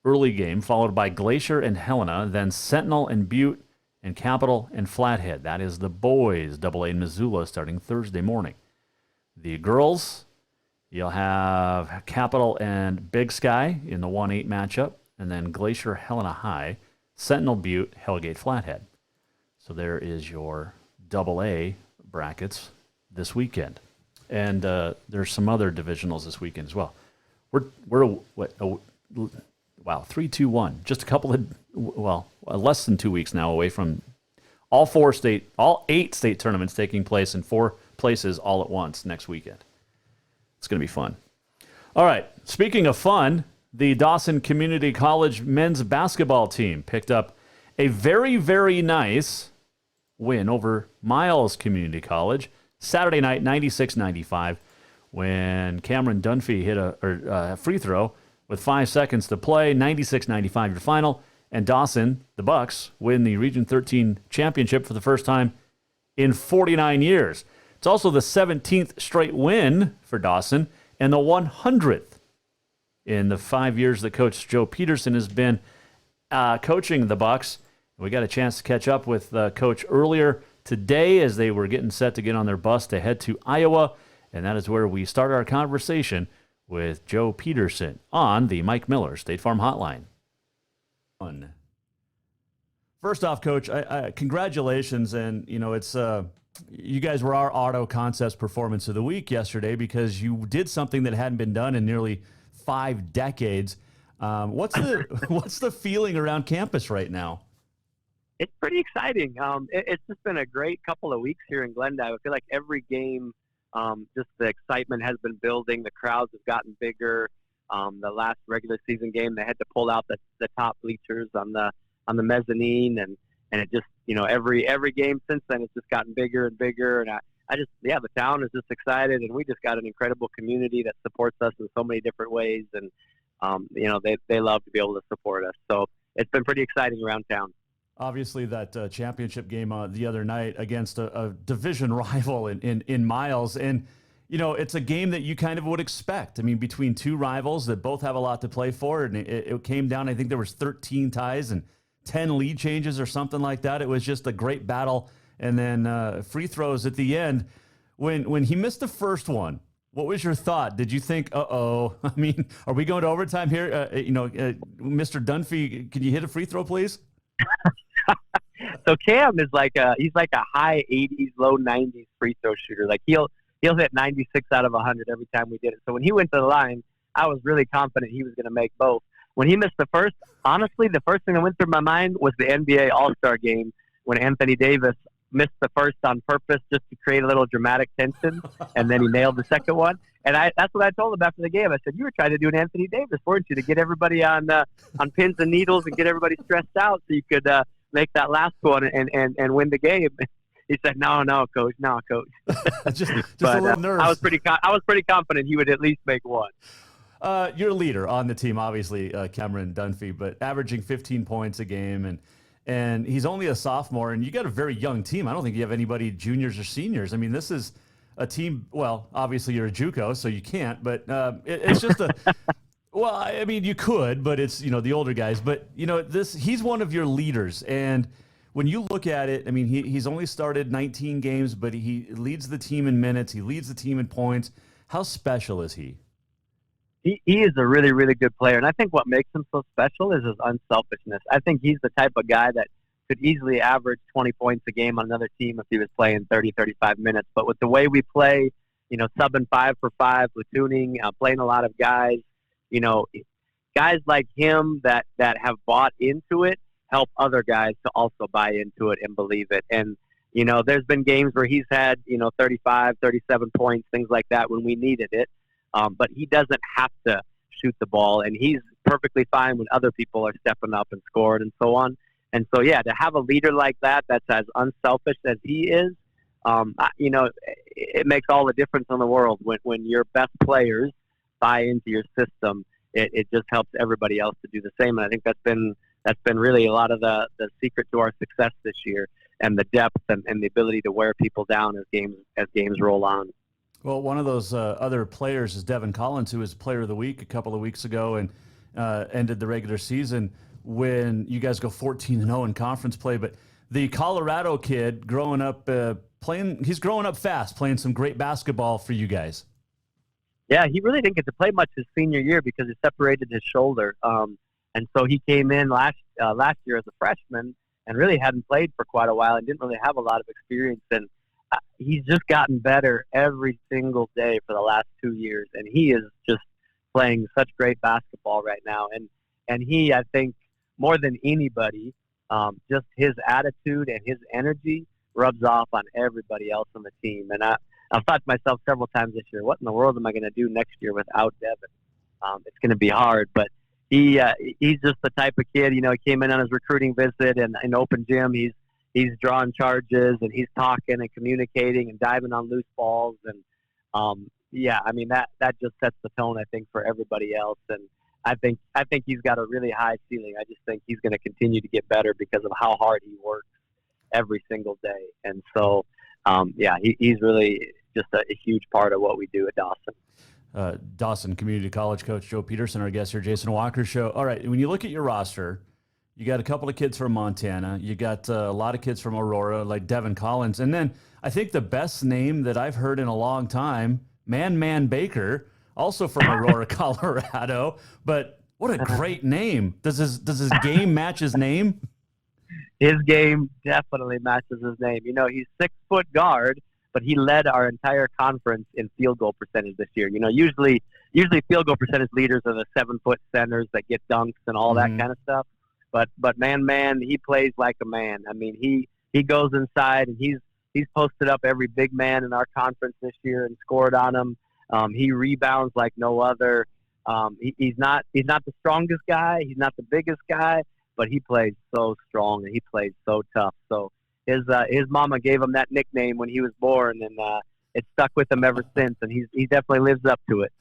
early game, followed by Glacier and Helena, then Sentinel and Butte, and Capital and Flathead. That is the boys, AA in Missoula, starting Thursday morning. The girls, you'll have Capital and Big Sky in the 1-8 matchup, and then Glacier, Helena High, Sentinel, Butte, Hellgate, Flathead. So there is your AA brackets this weekend. And there's some other divisionals this weekend as well. We're 3-2-1. Just a couple of, less than 2 weeks now away from all 8 state tournaments taking place in 4 places all at once next weekend. It's going to be fun. All right. Speaking of fun, the Dawson Community College men's basketball team picked up a very, very nice win over Miles Community College Saturday night, 96-95, when Cameron Dunphy hit a free throw with 5 seconds to play. 96-95 your final, and Dawson, the Bucks, win the Region 13 championship for the first time in 49 years. It's also the 17th straight win for Dawson and the 100th in the 5 years that Coach Joe Peterson has been coaching the Bucks. We got a chance to catch up with Coach earlier today as they were getting set to get on their bus to head to Iowa, and that is where we start our conversation with Joe Peterson on the Mike Miller State Farm Hotline. First off, Coach, congratulations, and it's you guys were our Auto Concepts Performance of the Week yesterday because you did something that hadn't been done in nearly 5 decades. What's the feeling around campus right now? It's pretty exciting. It's just been a great couple of weeks here in Glendale. I feel like every game, just the excitement has been building. The crowds have gotten bigger. The last regular season game, they had to pull out the top bleachers on the mezzanine, and it just every game since then it's just gotten bigger and bigger. And the town is just excited, and we just got an incredible community that supports us in so many different ways, and they love to be able to support us. So it's been pretty exciting around town. Obviously, that championship game the other night against a division rival in Miles, and it's a game that you kind of would expect. I mean, between 2 rivals that both have a lot to play for, and it came down. I think there was 13 ties and 10 lead changes or something like that. It was just a great battle, and then free throws at the end. When he missed the first one, what was your thought? Did you think, I mean, are we going to overtime here? Mr. Dunphy, can you hit a free throw, please? So Cam is he's like a high 80s, low 90s free throw shooter. Like he'll hit 96 out of 100 every time we did it. So when he went to the line, I was really confident he was going to make both. When he missed the first, honestly, the first thing that went through my mind was the NBA All-Star game when Anthony Davis missed the first on purpose just to create a little dramatic tension, and then he nailed the second one. And that's what I told him after the game. I said, you were trying to do an Anthony Davis, weren't you, to get everybody on pins and needles and get everybody stressed out so you could make that last one and win the game. He said, no, coach. just a little nervous. I was pretty confident he would at least make one. You're a leader on the team, obviously, Cameron Dunphy, but averaging 15 points a game, and he's only a sophomore, and you got a very young team. I don't think you have anybody juniors or seniors. I mean, this is a team. Well, obviously you're a JUCO, so you can't. But it's just a. Well, I mean, you could, but it's the older guys. But he's one of your leaders, and when you look at it, I mean, he's only started 19 games, but he leads the team in minutes. He leads the team in points. How special is he? He is a really, really good player, and I think what makes him so special is his unselfishness. I think he's the type of guy that could easily average 20 points a game on another team if he was playing 30, 35 minutes. But with the way we play, subbing 5 for 5, platooning, playing a lot of guys, guys like him that have bought into it help other guys to also buy into it and believe it. And, there's been games where he's had, 35, 37 points, things like that when we needed it. But he doesn't have to shoot the ball, and he's perfectly fine when other people are stepping up and scoring and so on. And so, yeah, to have a leader like that that's as unselfish as he is, it makes all the difference in the world when your best players buy into your system. It just helps everybody else to do the same. And I think that's been really a lot of the secret to our success this year, and the depth and the ability to wear people down as games roll on. Well, one of those other players is Devin Collins, who was Player of the Week a couple of weeks ago and ended the regular season when you guys go 14-0 in conference play. But the Colorado kid growing up he's growing up fast, playing some great basketball for you guys. Yeah, he really didn't get to play much his senior year because he separated his shoulder. And so he came in last year as a freshman and really hadn't played for quite a while and didn't really have a lot of experience. And he's just gotten better every single day for the last 2 years. And he is just playing such great basketball right now. And he, I think, more than anybody, just his attitude and his energy rubs off on everybody else on the team. And I've thought to myself several times this year, what in the world am I going to do next year without Devin? It's going to be hard, but he's just the type of kid, he came in on his recruiting visit and in open gym, he's drawing charges and he's talking and communicating and diving on loose balls. And, that just sets the tone, I think, for everybody else. And I think he's got a really high ceiling. I just think he's going to continue to get better because of how hard he works every single day. And so, he's really just a huge part of what we do at Dawson. Dawson Community College coach Joe Peterson, our guest here, Jason Walker Show. All right, when you look at your roster, you got a couple of kids from Montana. You got a lot of kids from Aurora, like Devin Collins. And then I think the best name that I've heard in a long time, Man Baker, also from Aurora, Colorado. But what a great name. Does his game match his name? His game definitely matches his name. He's 6-foot guard, but he led our entire conference in field goal percentage this year. Usually field goal percentage leaders are the 7-foot centers that get dunks and all that kind of stuff. But man, he plays like a man. I mean, he goes inside and he's posted up every big man in our conference this year and scored on him. He rebounds like no other. He's not the strongest guy. He's not the biggest guy, but he plays so strong and he plays so tough. So his mama gave him that nickname when he was born, and it stuck with him ever since. And he definitely lives up to it.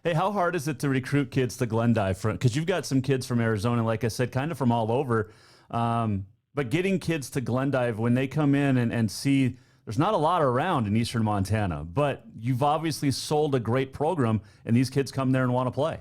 Hey, how hard is it to recruit kids to Glendive? Because you've got some kids from Arizona, like I said, kind of from all over. But getting kids to Glendive when they come in and see there's not a lot around in eastern Montana, but you've obviously sold a great program, and these kids come there and want to play.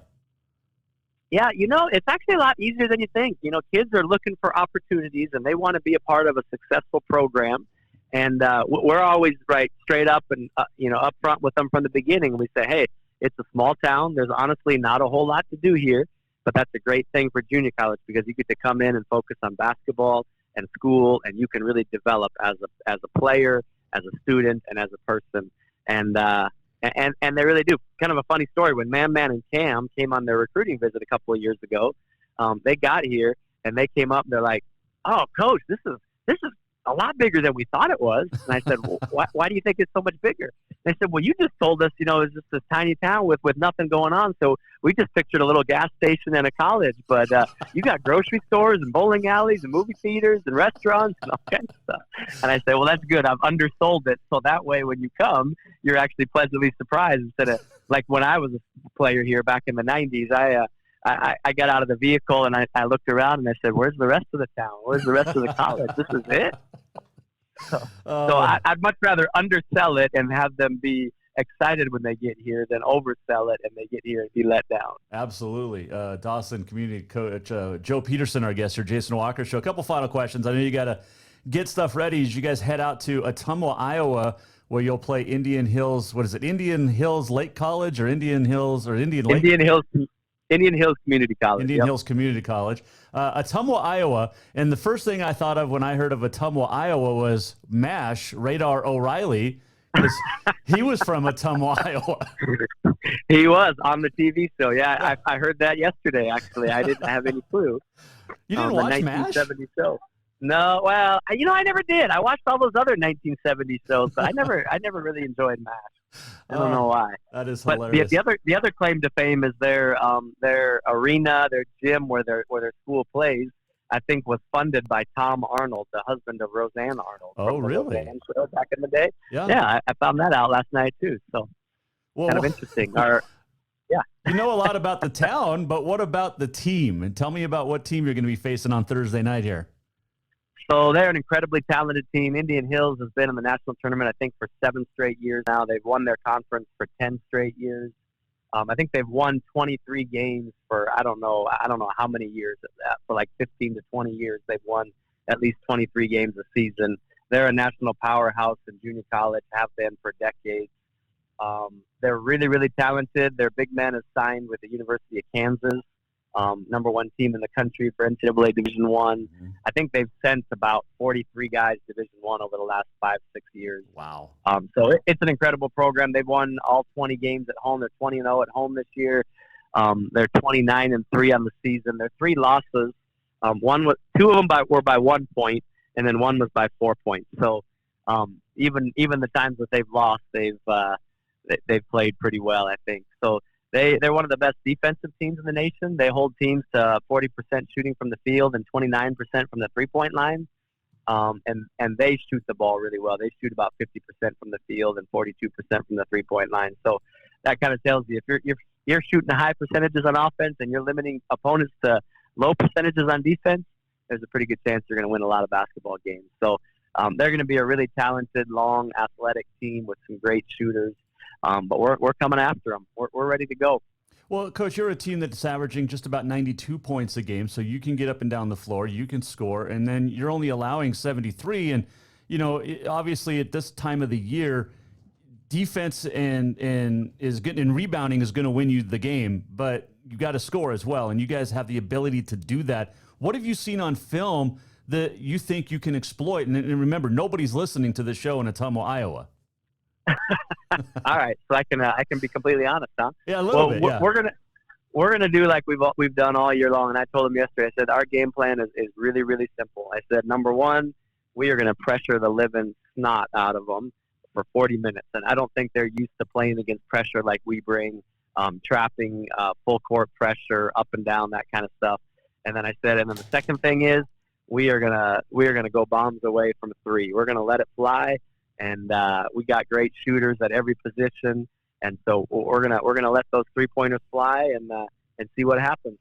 Yeah, it's actually a lot easier than you think. Kids are looking for opportunities, and they want to be a part of a successful program. And we're always straight up and up front with them from the beginning. We say, hey, it's a small town. There's honestly not a whole lot to do here, but that's a great thing for junior college because you get to come in and focus on basketball and school, and you can really develop as a player, as a student, and as a person. And they really do. Kind of a funny story. When Man and Cam came on their recruiting visit a couple of years ago, they got here and they came up and they're like, "Oh, coach, this is a lot bigger than we thought it was." And I said, well, why do you think it's so much bigger? They said, well, you just told us, it's just this tiny town with nothing going on. So we just pictured a little gas station and a college. But you got grocery stores and bowling alleys and movie theaters and restaurants and all kinds of stuff. And I said, well, that's good. I've undersold it. So that way when you come, you're actually pleasantly surprised instead of like when I was a player here back in the 90s, I got out of the vehicle and I looked around and I said, where's the rest of the town? Where's the rest of the college? This is it? So I'd much rather undersell it and have them be excited when they get here than oversell it and they get here and be let down. Absolutely. Dawson Community Coach Joe Peterson, our guest here, Jason Walker Show. A couple final questions. I know you got to get stuff ready as you guys head out to Ottumwa, Iowa, where you'll play Indian Hills. What is it? Indian Hills Lake College or Indian Hills or Indian Lake? Indian Hills Indian Hills Community College. Indian Hills Community College. Ottumwa, Iowa. And the first thing I thought of when I heard of Ottumwa, Iowa was MASH, Radar O'Reilly, because he was from Ottumwa, Iowa. He was on the TV show. Yeah, I heard that yesterday, actually. I didn't have any clue. You didn't watch the MASH? 1970 show. No, well, I never did. I watched all those other 1970 shows, but I never really enjoyed MASH. I don't know why. That is But hilarious. the other claim to fame is their arena, their gym where their school plays. I think was funded by Tom Arnold, the husband of Roseanne Arnold. Oh, from the really? Roseanne show back in the day. Yeah. I found that out last night too. So kind of interesting. You know a lot about the town, but what about the team? And tell me about what team you're going to be facing on Thursday night here. So they're an incredibly talented team. Indian Hills has been in the national tournament, I think, for 7 straight years now. They've won their conference for 10 straight years. I think they've won 23 games for I don't know how many years. For like 15 to 20 years, they've won at least 23 games a season. They're a national powerhouse in junior college, have been for decades. They're really, really talented. Their big man is signed with the University of Kansas, #1 team in the country for NCAA Division I. I think they've sent about 43 guys Division I over the last 5-6 years. Wow. So it's an incredible program. They've won all 20 games at home. They're 20-0 at home this year. They're 29-3 on the season. Their 3 losses, 2 of them were by 1 point, and then 1 was by 4 points. So even the times that they've lost, they've played pretty well, I think. So they're one of the best defensive teams in the nation. They hold teams to 40% shooting from the field and 29% from the three-point line. And they shoot the ball really well. They shoot about 50% from the field and 42% from the three-point line. So that kind of tells you if you're shooting high percentages on offense and you're limiting opponents to low percentages on defense, there's a pretty good chance you're going to win a lot of basketball games. So they're going to be a really talented, long, athletic team with some great shooters. But we're coming after them. We're ready to go. Well, Coach, you're a team that's averaging just about 92 points a game, so you can get up and down the floor, you can score, and then you're only allowing 73. And, obviously at this time of the year, defense and rebounding is going to win you the game, but you got to score as well, and you guys have the ability to do that. What have you seen on film that you think you can exploit? And remember, nobody's listening to this show in Ottumwa, Iowa. All right, so I can be completely honest, huh? Yeah, a little bit. Yeah. We're gonna do like we've done all year long. And I told him yesterday. I said our game plan is really, really simple. I said #1, we are gonna pressure the living snot out of them for 40 minutes, and I don't think they're used to playing against pressure like we bring, trapping, full court pressure, up and down, that kind of stuff. And then I said, and then the second thing is we are gonna go bombs away from 3. We're gonna let it fly. And we got great shooters at every position, and so we're gonna let those 3-pointers fly and see what happens.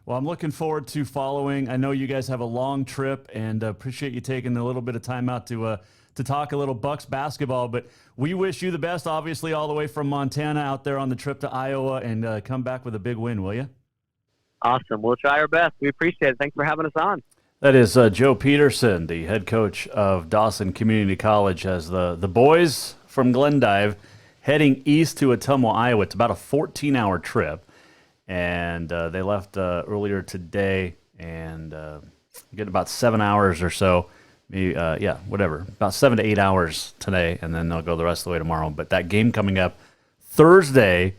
Well, I'm looking forward to following. I know you guys have a long trip, and appreciate you taking a little bit of time out to talk a little Bucks basketball. But we wish you the best, obviously, all the way from Montana out there on the trip to Iowa, and come back with a big win, will you? Awesome. We'll try our best. We appreciate it. Thanks for having us on. That is Joe Peterson, the head coach of Dawson Community College, as the boys from Glendive heading east to Ottumwa, Iowa. It's about a 14-hour trip, and they left earlier today and get about 7 hours or so. Maybe, about 7 to 8 hours today, and then they'll go the rest of the way tomorrow. But that game coming up Thursday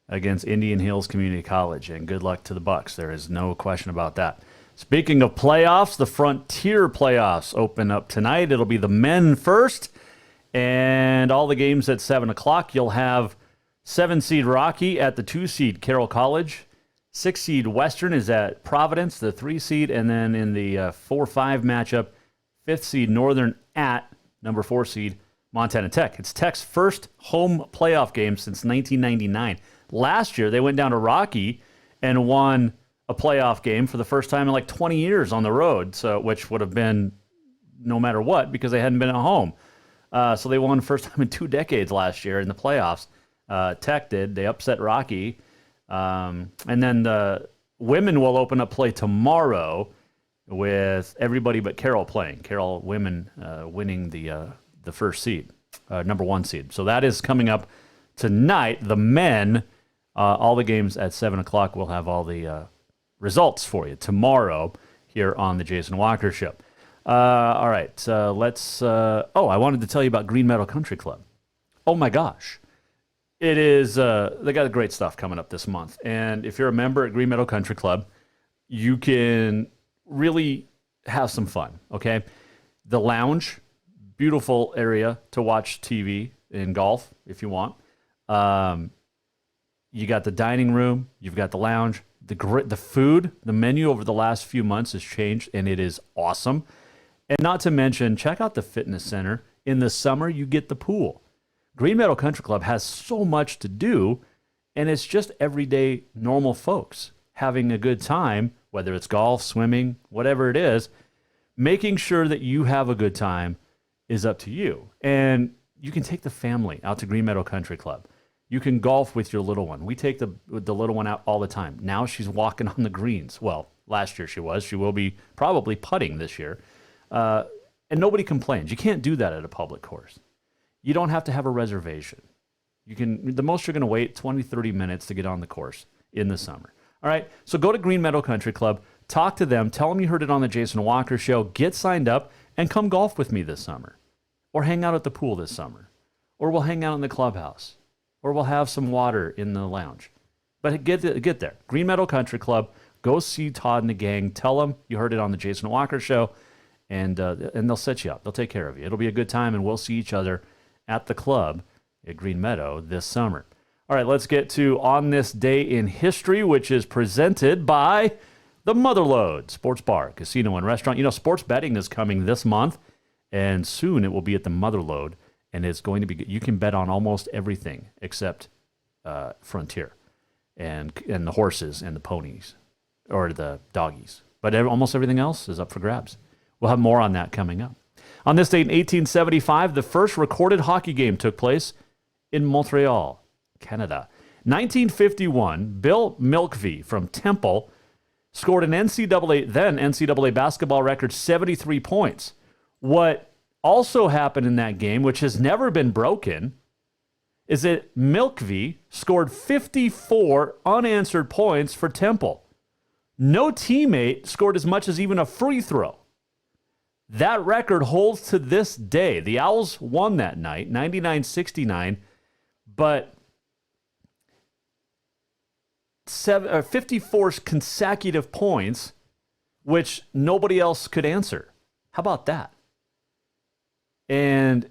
against Indian Hills Community College, and good luck to the Bucks. There is no question about that. Speaking of playoffs, the Frontier playoffs open up tonight. It'll be the men first, and all the games at 7 o'clock. You'll have 7-seed Rocky at the 2-seed Carroll College. 6-seed Western is at Providence, the 3-seed, and then in the 4-5 matchup, 5th-seed Northern at number 4-seed Montana Tech. It's Tech's first home playoff game since 1999. Last year, they went down to Rocky and won a playoff game for the first time in like 20 years on the road, so which would have been no matter what because they hadn't been at home. So they won the first time in 2 decades last year in the playoffs. Tech did. They upset Rocky. And then the women will open up play tomorrow with everybody but Carroll playing. Carroll women winning the first seed, number 1 seed. So that is coming up tonight. The men All the games at 7 o'clock. We'll have all the results for you tomorrow here on the Jason Walker Show. All right, let's... I wanted to tell you about Green Meadow Country Club. Oh, my gosh. It is... they got great stuff coming up this month. And if you're a member at Green Meadow Country Club, you can really have some fun, okay? The lounge, beautiful area to watch TV and golf if you want. You got the dining room, you've got the lounge. The food, the menu over the last few months has changed, and it is awesome. And not to mention, check out the fitness center. In the summer, you get the pool. Green Meadow Country Club has so much to do, and it's just everyday normal folks having a good time, whether it's golf, swimming, whatever it is. Making sure that you have a good time is up to you. And you can take the family out to Green Meadow Country Club. You can golf with your little one. We take the little one out all the time. Now she's walking on the greens. Well, last year she was. She will be probably putting this year. And nobody complains. You can't do that at a public course. You don't have to have a reservation. The most you're going to wait 20, 30 minutes to get on the course in the summer. All right, so go to Green Meadow Country Club, talk to them, tell them you heard it on the Jason Walker Show, get signed up, and come golf with me this summer. Or hang out at the pool this summer. Or we'll hang out in the clubhouse. Or we'll have some water in the lounge. But get there. Green Meadow Country Club. Go see Todd and the gang. Tell them you heard it on the Jason Walker Show, and they'll set you up. They'll take care of you. It'll be a good time, and we'll see each other at the club at Green Meadow this summer. All right, let's get to On This Day in History, which is presented by the Motherlode Sports Bar, Casino, and Restaurant. You know, sports betting is coming this month, and soon it will be at the Motherlode. And it's going to be, you can bet on almost everything except Frontier and the horses and the ponies or the doggies. But almost everything else is up for grabs. We'll have more on that coming up. On this date in 1875, the first recorded hockey game took place in Montreal, Canada. 1951, Bill Milkvey from Temple scored an NCAA basketball record 73 points. What also happened in that game, which has never been broken, is that Milkvey scored 54 unanswered points for Temple. No teammate scored as much as even a free throw. That record holds to this day. The Owls won that night, 99-69, but 54 consecutive points, which nobody else could answer. How about that? And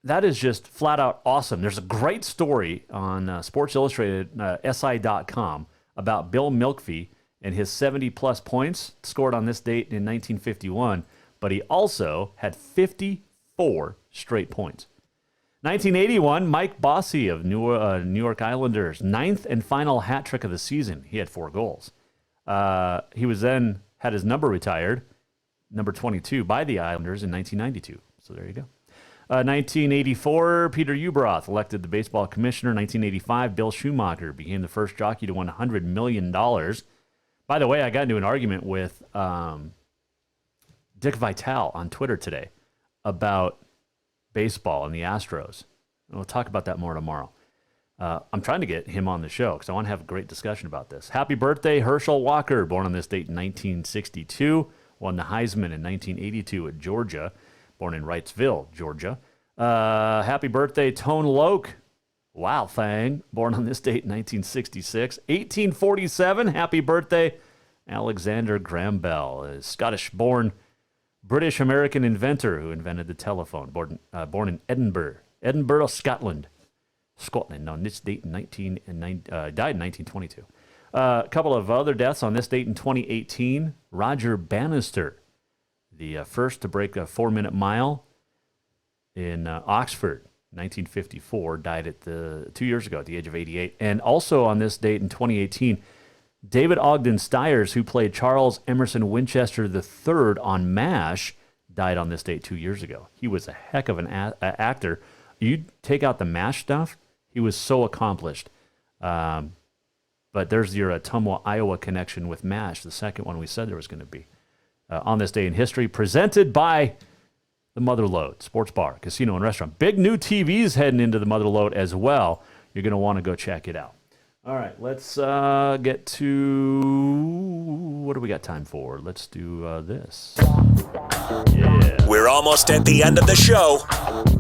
that is just flat out awesome. There's a great story on Sports Illustrated, SI.com, about Bill Milkvey and his 70-plus points scored on this date in 1951, but he also had 54 straight points. 1981, Mike Bossy of New York Islanders, ninth and final hat trick of the season. He had 4 goals. He was then had his number retired, number 22, by the Islanders in 1992. So there you go. 1984, Peter Ubroth elected the baseball commissioner. 1985, Bill Schumacher became the first jockey to win $100 million. By the way, I got into an argument with Dick Vitale on Twitter today about baseball and the Astros. And we'll talk about that more tomorrow. I'm trying to get him on the show because I want to have a great discussion about this. Happy birthday, Herschel Walker, born on this date in 1962, won the Heisman in 1982 at Georgia. Born in Wrightsville, Georgia. Happy birthday, Tone Loke. Wow, thing. Born on this date in 1966. 1847, happy birthday, Alexander Graham Bell, a Scottish-born British-American inventor who invented the telephone. Born in Edinburgh, Scotland. On this date in died in 1922. A couple of other deaths on this date in 2018. Roger Bannister, the first to break a 4-minute mile in Oxford, 1954, died at 2 years ago at the age of 88. And also on this date in 2018, David Ogden Stiers, who played Charles Emerson Winchester III on MASH, died on this date 2 years ago. He was a heck of an actor. You take out the MASH stuff, he was so accomplished. But there's your Ottumwa, Iowa connection with MASH, the second one we said there was going to be. On this day in history, presented by the Motherlode Sports Bar, Casino, and Restaurant. Big new TVs heading into the Motherlode as well. You're going to want to go check it out. All right, let's get to what do we got time for? Let's do this. Yeah. We're almost at the end of the show.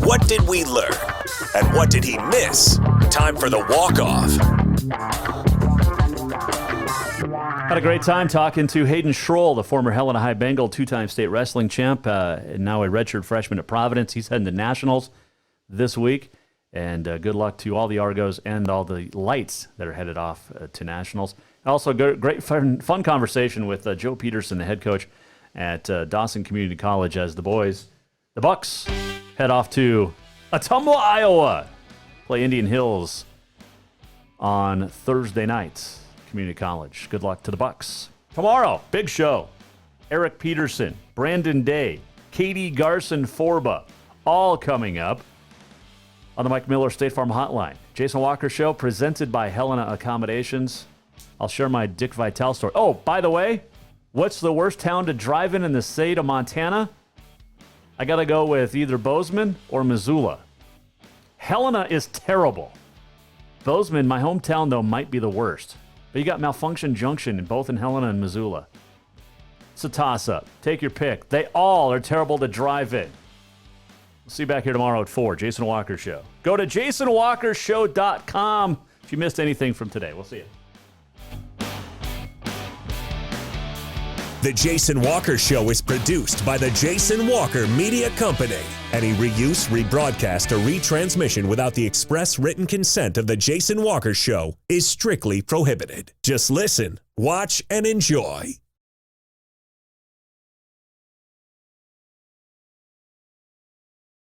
What did we learn? And what did he miss? Time for the walk-off. Had a great time talking to Hayden Schroll, the former Helena High Bengal two-time state wrestling champ, and now a redshirt freshman at Providence. He's heading to nationals this week. And good luck to all the Argos and all the Lights that are headed off to nationals. Also, great fun conversation with Joe Peterson, the head coach at Dawson Community College, as the Bucks, head off to Ottumwa, Iowa, play Indian Hills on Thursday night. Community College. Good luck to the Bucks. Tomorrow, big show. Eric Peterson, Brandon Day, Katie Garson-Forba, all coming up on the Mike Miller State Farm Hotline. Jason Walker Show, presented by Helena Accommodations. I'll share my Dick Vitale story. Oh, by the way, what's the worst town to drive in the state of Montana? I got to go with either Bozeman or Missoula. Helena is terrible. Bozeman, my hometown, though, might be the worst. But you got Malfunction Junction, both in Helena and Missoula. It's a toss-up. Take your pick. They all are terrible to drive in. We'll see you back here tomorrow at 4, Jason Walker Show. Go to jasonwalkershow.com if you missed anything from today. We'll see you. The Jason Walker Show is produced by the Jason Walker Media Company. Any reuse, rebroadcast, or retransmission without the express written consent of the Jason Walker Show is strictly prohibited. Just listen, watch, and enjoy.